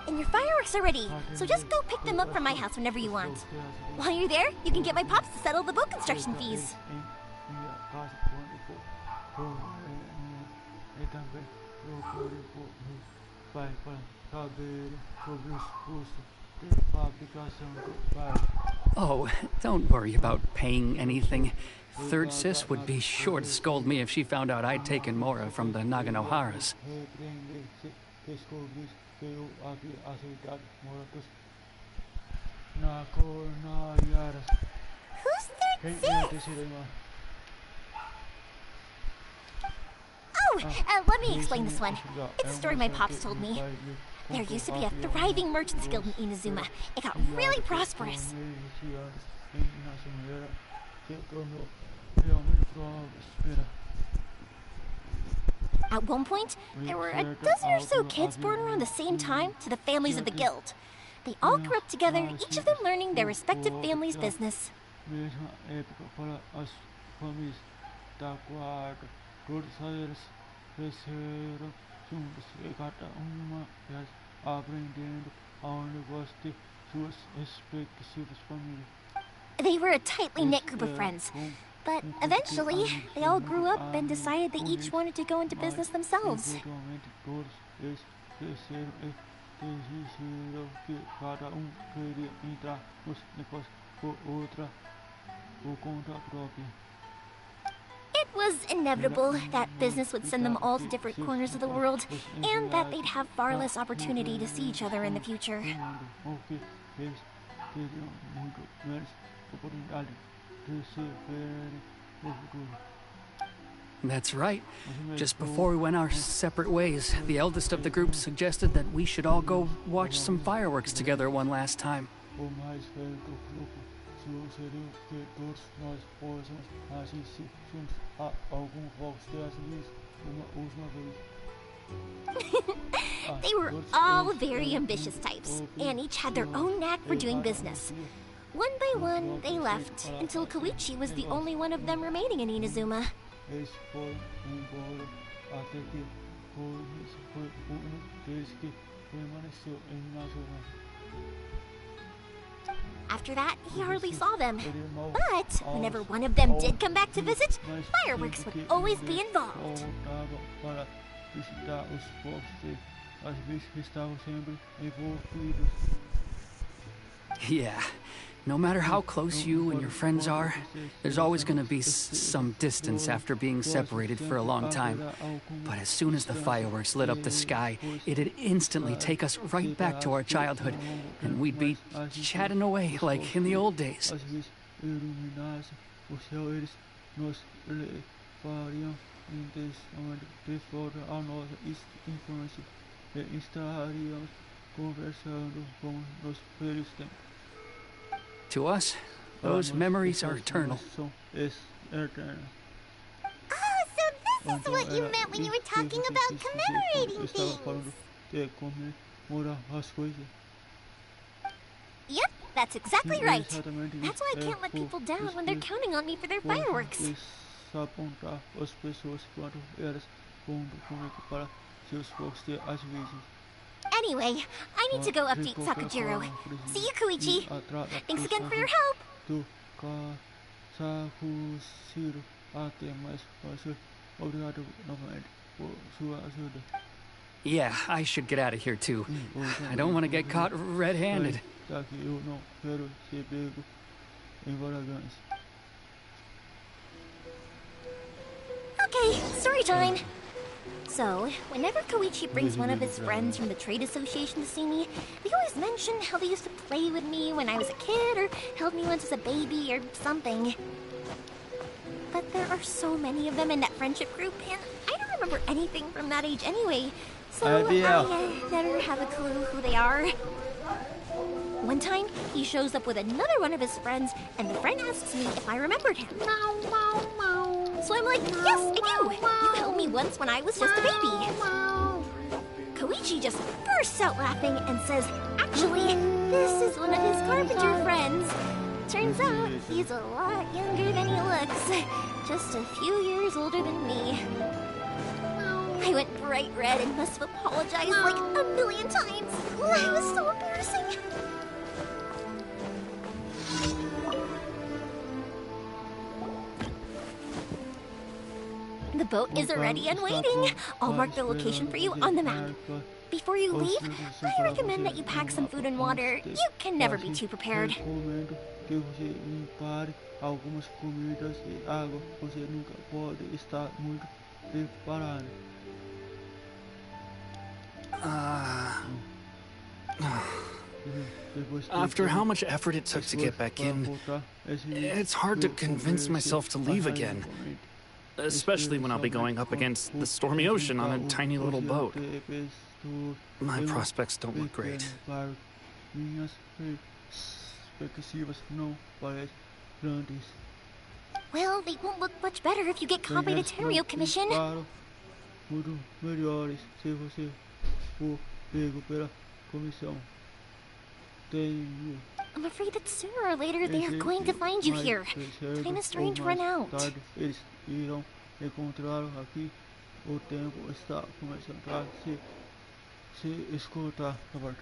And your fireworks are ready, so just go pick them up from my house whenever you want. While you're there, you can get my pops to settle the boat construction fees. Oh, don't worry about paying anything. Third Sis would be sure to scold me if she found out I'd taken Mora from the Naganoharas. Who's Third Sis? Oh, let me explain this one. It's a story my pops told me. There used to be a thriving merchants guild in Inazuma. It got really prosperous. At one point, there were a dozen or so kids born around the same time to the families of the guild. They all grew up together, each of them learning their respective family's business. They were a tightly knit group of friends, but eventually they all grew up and decided they each wanted to go into business themselves. It was inevitable that business would send them all to different corners of the world, and that they'd have far less opportunity to see each other in the future. That's right. Just before we went our separate ways, the eldest of the group suggested that we should all go watch some fireworks together one last time. They were all very ambitious types, and each had their own knack for doing business. One by one, they left, until Koichi was the only one of them remaining in Inazuma. After that, he hardly saw them. But whenever one of them did come back to visit, fireworks would always be involved. Yeah. No matter how close you and your friends are, there's always going to be some distance after being separated for a long time. But as soon as the fireworks lit up the sky, it'd instantly take us right back to our childhood, and we'd be chatting away like in the old days. To us, those memories are eternal. Oh, so this is what you meant when you were talking about commemorating things. Yep, that's exactly right. That's why I can't let people down when they're counting on me for their fireworks. Anyway, I need to go update Sakajiro. See you, Koichi. Thanks again for your help. Sakujiro, até mais fácil. Obrigado novamente por sua ajuda. Yeah, I should get out of here too. I don't want to get caught red-handed. Já que eu não quero ser pego em flagrância. Okay, story time. So, whenever Koichi brings one of his friends from the trade association to see me, they always mention how they used to play with me when I was a kid or held me once as a baby or something. But there are so many of them in that friendship group, and I don't remember anything from that age anyway, so I never have a clue who they are. One time, he shows up with another one of his friends, and the friend asks me if I remembered him. So I'm like, yes, I do! You held me once when I was just a baby. Koichi just bursts out laughing and says, actually, this is one of his carpenter friends. Turns out, he's a lot younger than he looks. Just a few years older than me. I went bright red and must have apologized like a million times. It was so embarrassing. The boat is ready and waiting. I'll mark the location for you on the map. Before you leave, I recommend that you pack some food and water. You can never be too prepared. Recomendo que você prepare algumas comidas e água. Você nunca pode estar muito preparado. After how much effort it took to get back in, it's hard to convince myself to leave again. Especially when I'll be going up against the stormy ocean on a tiny little boat. My prospects don't look great. Well, they won't look much better if you get caught by the Tenryo Commission. I'm afraid that sooner or later they are going to find you here. Time is starting to run out. Eles irão encontrá-lo aqui. O tempo está começando a se escutar, Roberto.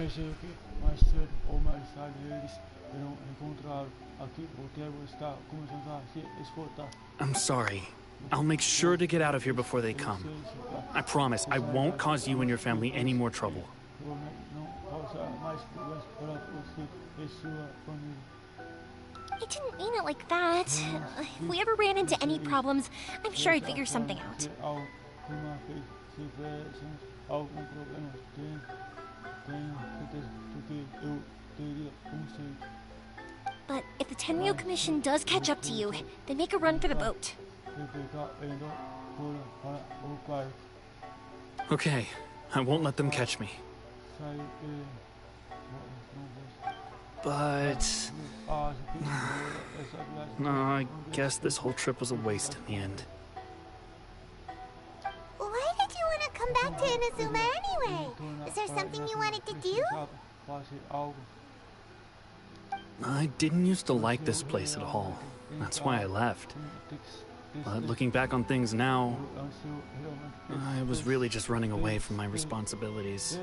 Pensei que mais cedo ou mais tarde eles irão encontrá-lo. Aqui o tempo está começando a se esgotar. I'm sorry. I'll make sure to get out of here before they come. I promise I won't cause you and your family any more trouble. I didn't mean it like that. If we ever ran into any problems, I'm sure I'd figure something out. But if the Tenryo Commission does catch up to you, then make a run for the boat. Okay, I won't let them catch me. But... no, I guess this whole trip was a waste in the end. Why did you want to come back to Inazuma anyway? Is there something you wanted to do? I didn't used to like this place at all. That's why I left. But looking back on things now, I was really just running away from my responsibilities.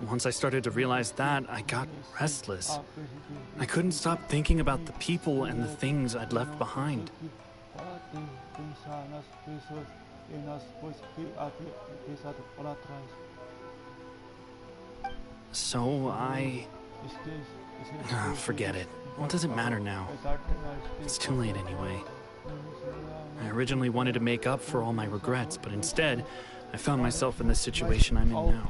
Once I started to realize that, I got restless. I couldn't stop thinking about the people and the things I'd left behind. So forget it. What does it matter now? It's too late anyway. I originally wanted to make up for all my regrets, but instead, I found myself in the situation I'm in now.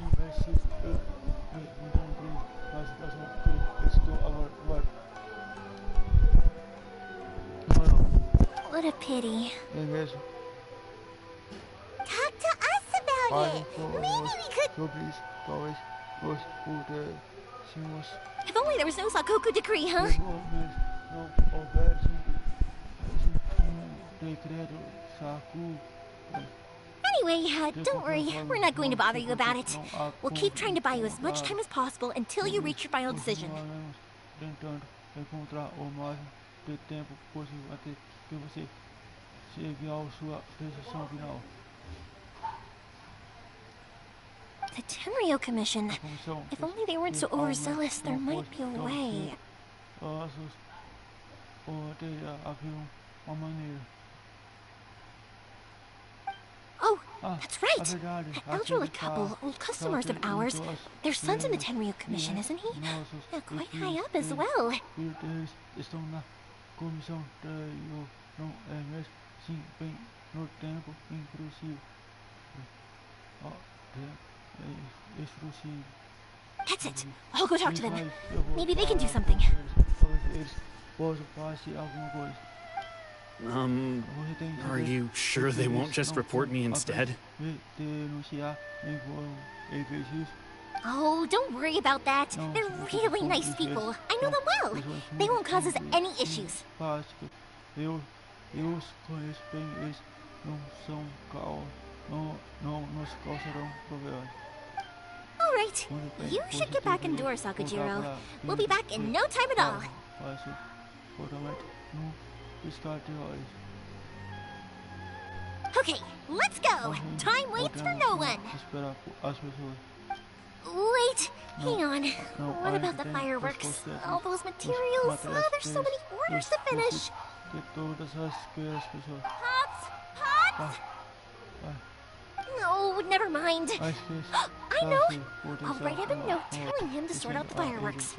What a pity. Talk to us about it. Maybe we could... If only there was no Sakoku decree, huh? Anyway, don't worry. We're not going to bother you about it. We'll keep trying to buy you as much time as possible until you reach your final decision. The Tenryo Commission. If only they weren't so overzealous, there might be a way. Oh, that's right. That elderly couple, old customers of ours. Their son's in the Tenryo Commission, isn't he? Yeah, quite high up as well. That's it. I'll go talk to them. Maybe they can do something. Are you sure they won't just report me instead? Oh, don't worry about that. They're really nice people. I know them well. They won't cause us any issues. Alright, you should get back indoors, Sakujiro. We'll be back in no time at all. Okay, let's go. Time waits for no one. Wait, hang on. What about the fireworks? All those materials? There's so many orders to finish. Pops! No, never mind. I know. I'll write him a note telling him to sort out the fireworks.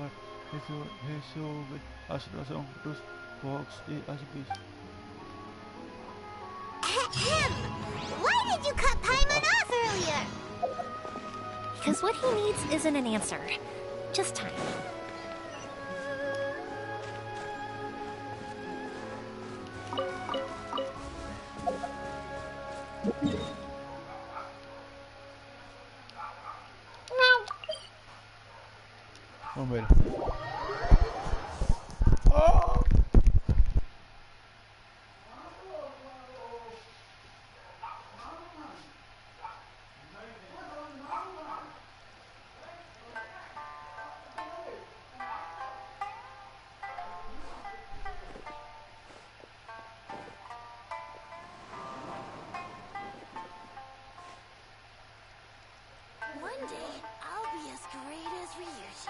Ahem! Why did you cut Paimon off earlier? Because what he needs isn't an answer, just time. Vamos ver. One day, I'll be as great as Ryuji.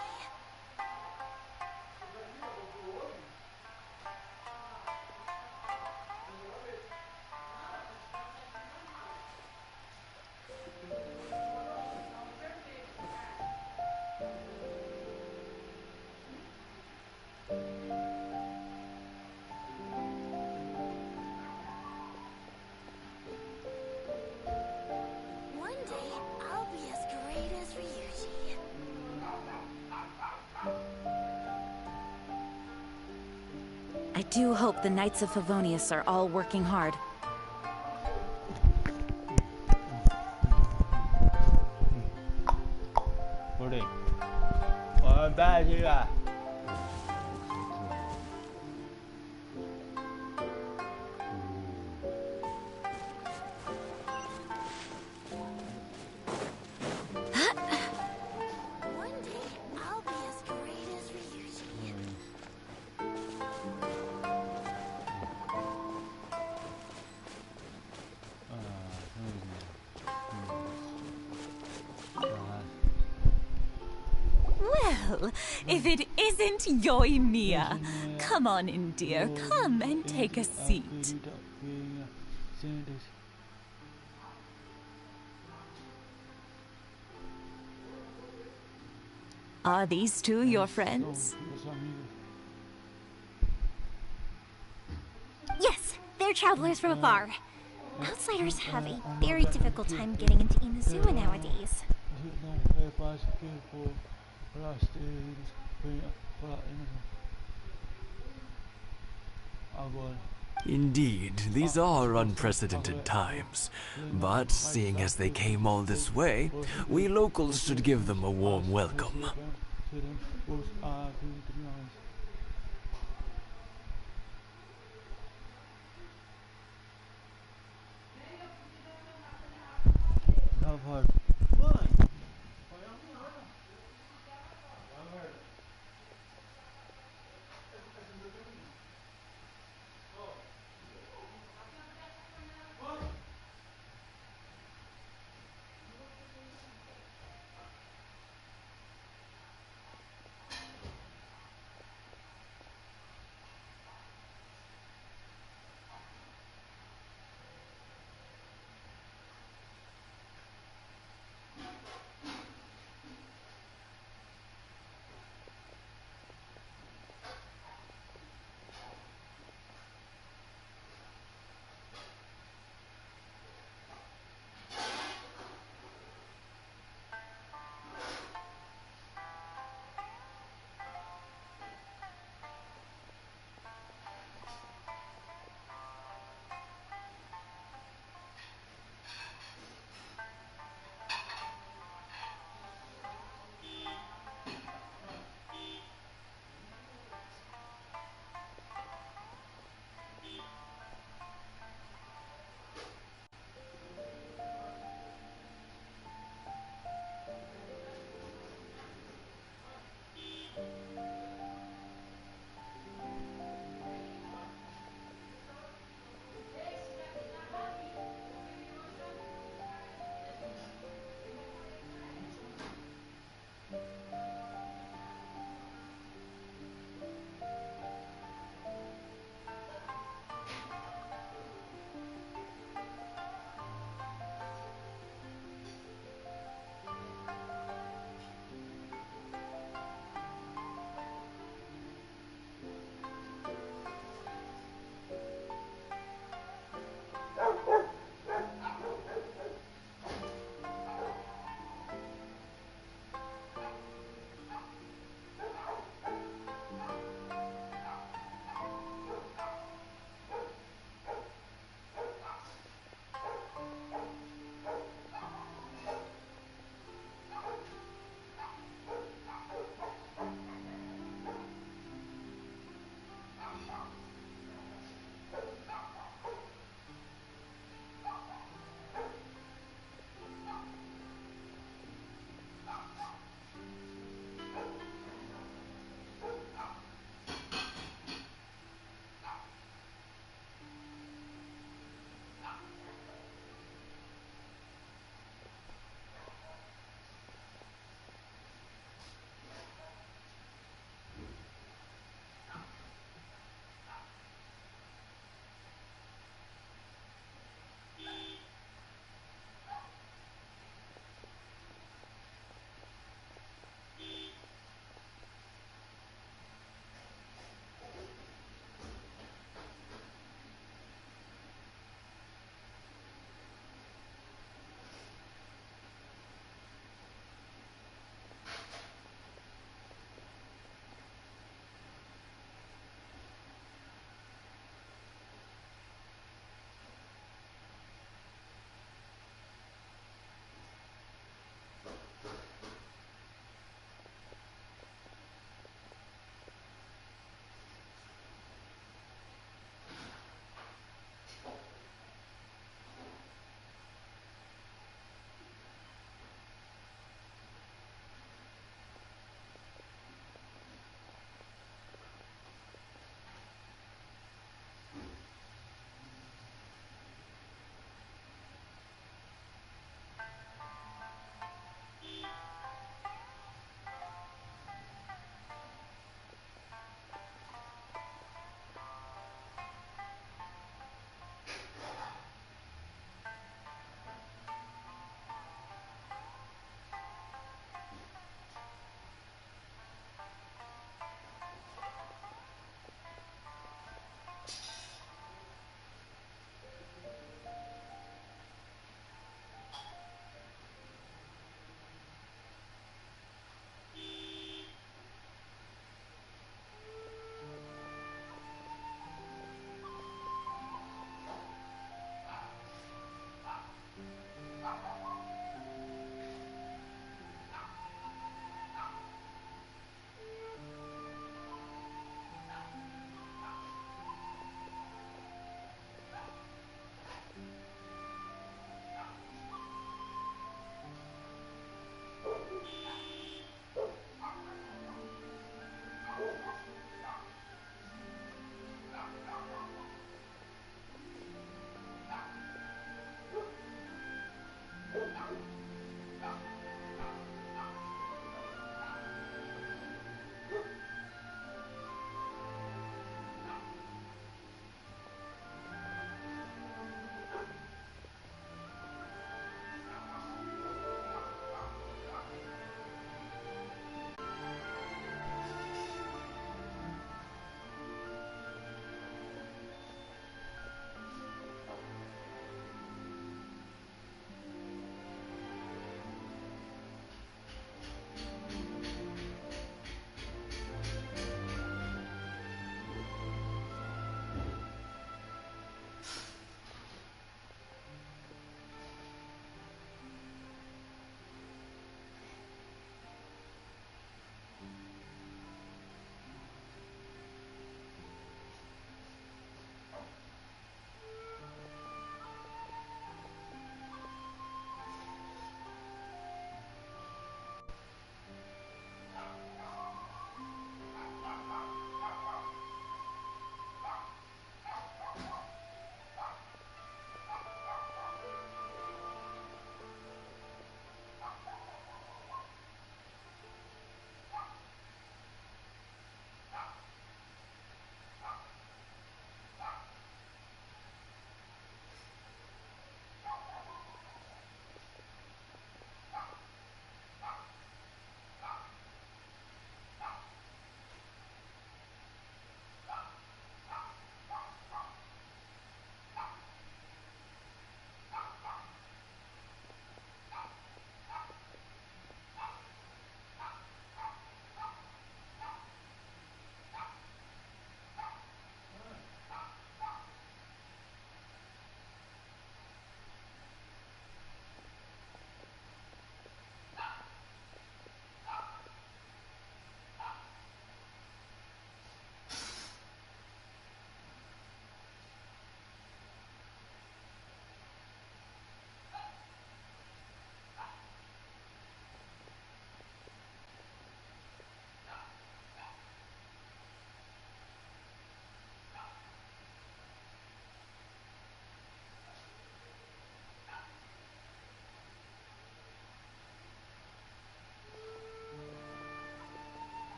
One day, I'll be as great as Ryuji. I do hope the Knights of Favonius are all working hard. Ổn định. Ba chứ à. One day, I'll be as great as Ryuji. Well, if it isn't Yoimiya. Come on in, dear. Come and take a seat. Are these two your friends? Yes, they're travelers from afar. Outsiders have a very difficult time getting into Inazuma nowadays. Indeed, these are unprecedented times. But seeing as they came all this way, we locals should give them a warm welcome.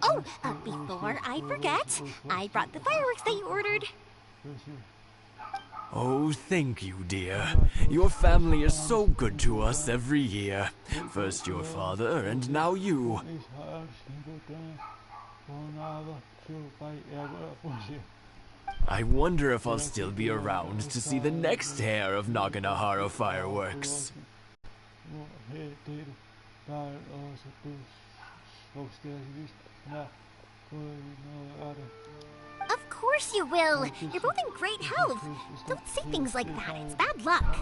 Oh, before I forget, I brought the fireworks that you ordered. Oh, thank you, dear. Your family is so good to us every year. First your father, and now you. I wonder if I'll still be around to see the next hair of Naganahara fireworks. Of course you will. You're both in great health. Don't say things like that. It's bad luck.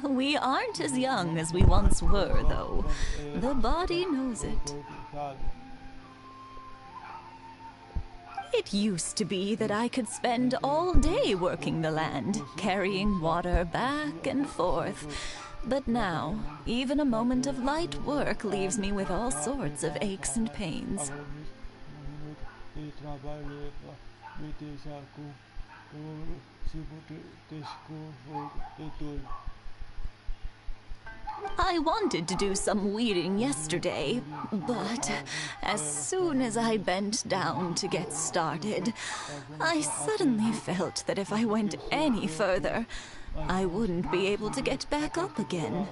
We aren't as young as we once were, though. The body knows it. It used to be that I could spend all day working the land, carrying water back and forth. But now, even a moment of light work leaves me with all sorts of aches and pains. I wanted to do some weeding yesterday, but as soon as I bent down to get started, I suddenly felt that if I went any further, I wouldn't be able to get back up again.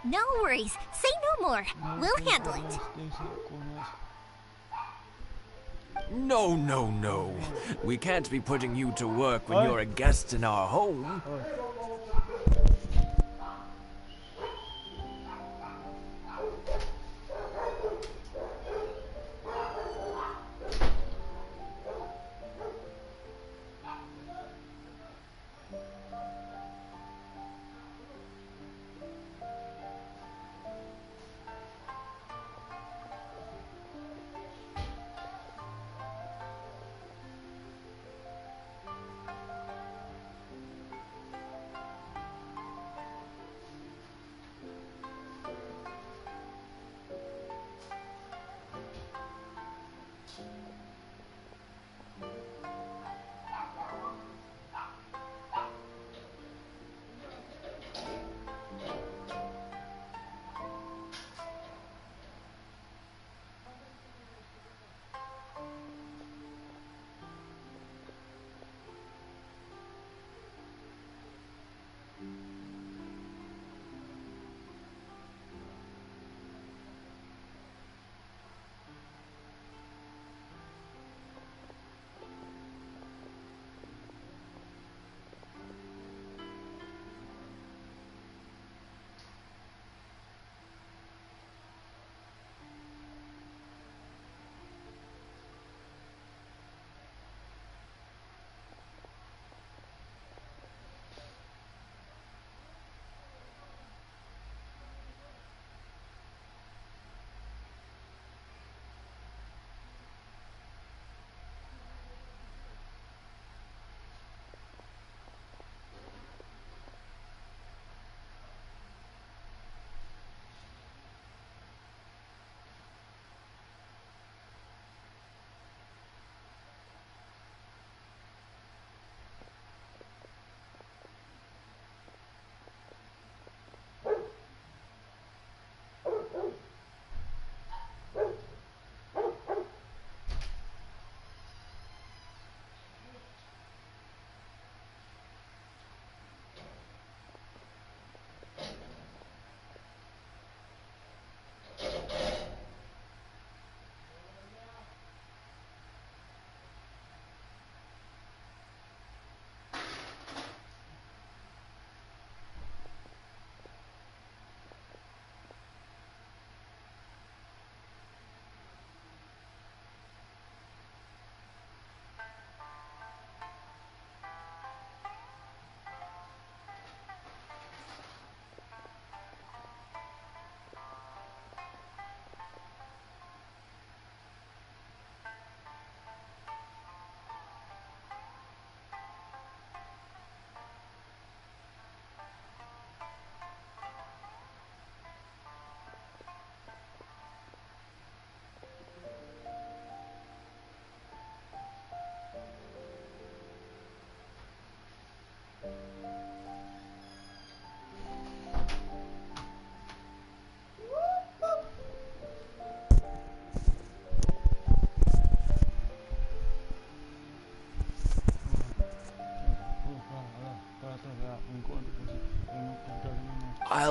No worries. Say no more. We'll handle it. No, no, no. We can't be putting you to work when you're a guest in our home.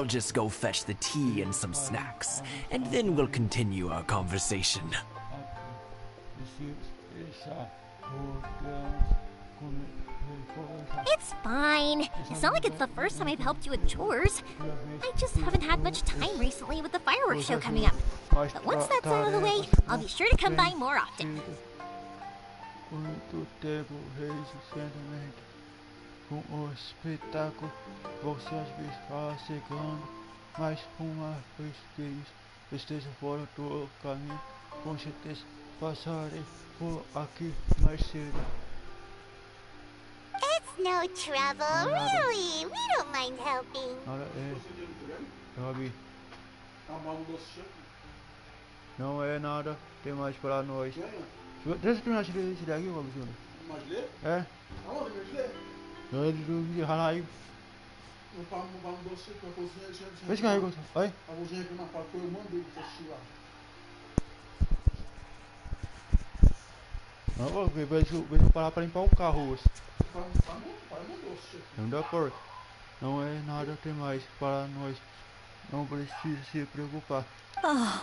I'll just go fetch the tea and some snacks, and then we'll continue our conversation. It's fine. It's not like it's the first time I've helped you with chores. I just haven't had much time recently with the fireworks show coming up. But once that's out of the way, I'll be sure to come by more often. Quanto tempo recentemente com o espetáculo você às vezes está chegando, mas uma vez que isso esteja fora do caminho, com certeza passarei por aqui mais cedo. It's no trouble, really. We don't mind helping. Nada Gabi. Não é nada, tem mais para nós. Deixa eu terminar de ler esse daqui, Gabi. Mais ler? É? Aonde mais ler? Eu ralaio. Não vamos doce para a cozinha. Vê se carrega. Vai. A cozinha que não fala, eu mandei para assistir lá. Não, vejo parar para limpar o carro hoje. Não dá por. Não é nada, tem mais para nós. Não precisa se preocupar. Oh,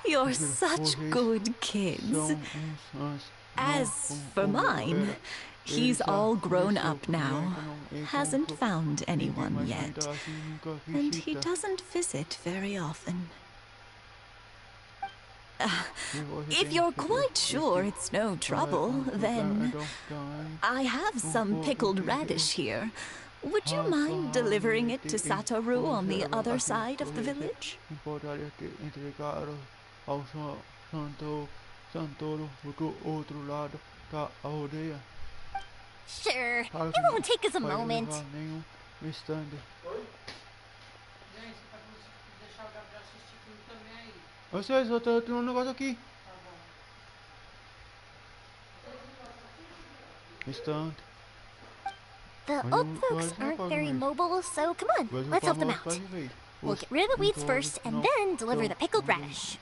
you're such good kids. As for mine, he's all grown up now, hasn't found anyone yet, and he doesn't visit very often. If you're quite sure it's no trouble, then I have some pickled radish here. Would you mind delivering it to Satoru on the other side of the village? Sure, it won't take us a moment. Vocês, eu tô tendo um negócio aqui. Instante. The oak folks aren't very mobile, so come on, let's help them out. We'll get rid of the weeds first, and then deliver the pickled radish.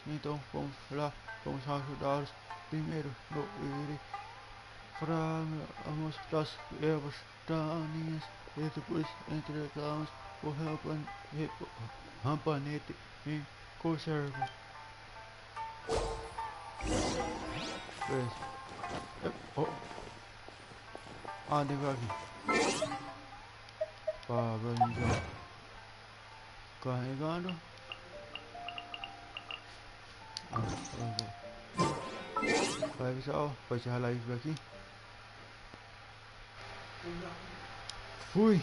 Então vamos lá, vamos ajudá-los primeiro no ir framos das ervas daninhas e depois entregamos o rampanete em conserva. Devagar. Parando. Carregando. Vai, pessoal, pode ralar isso daqui. Fui.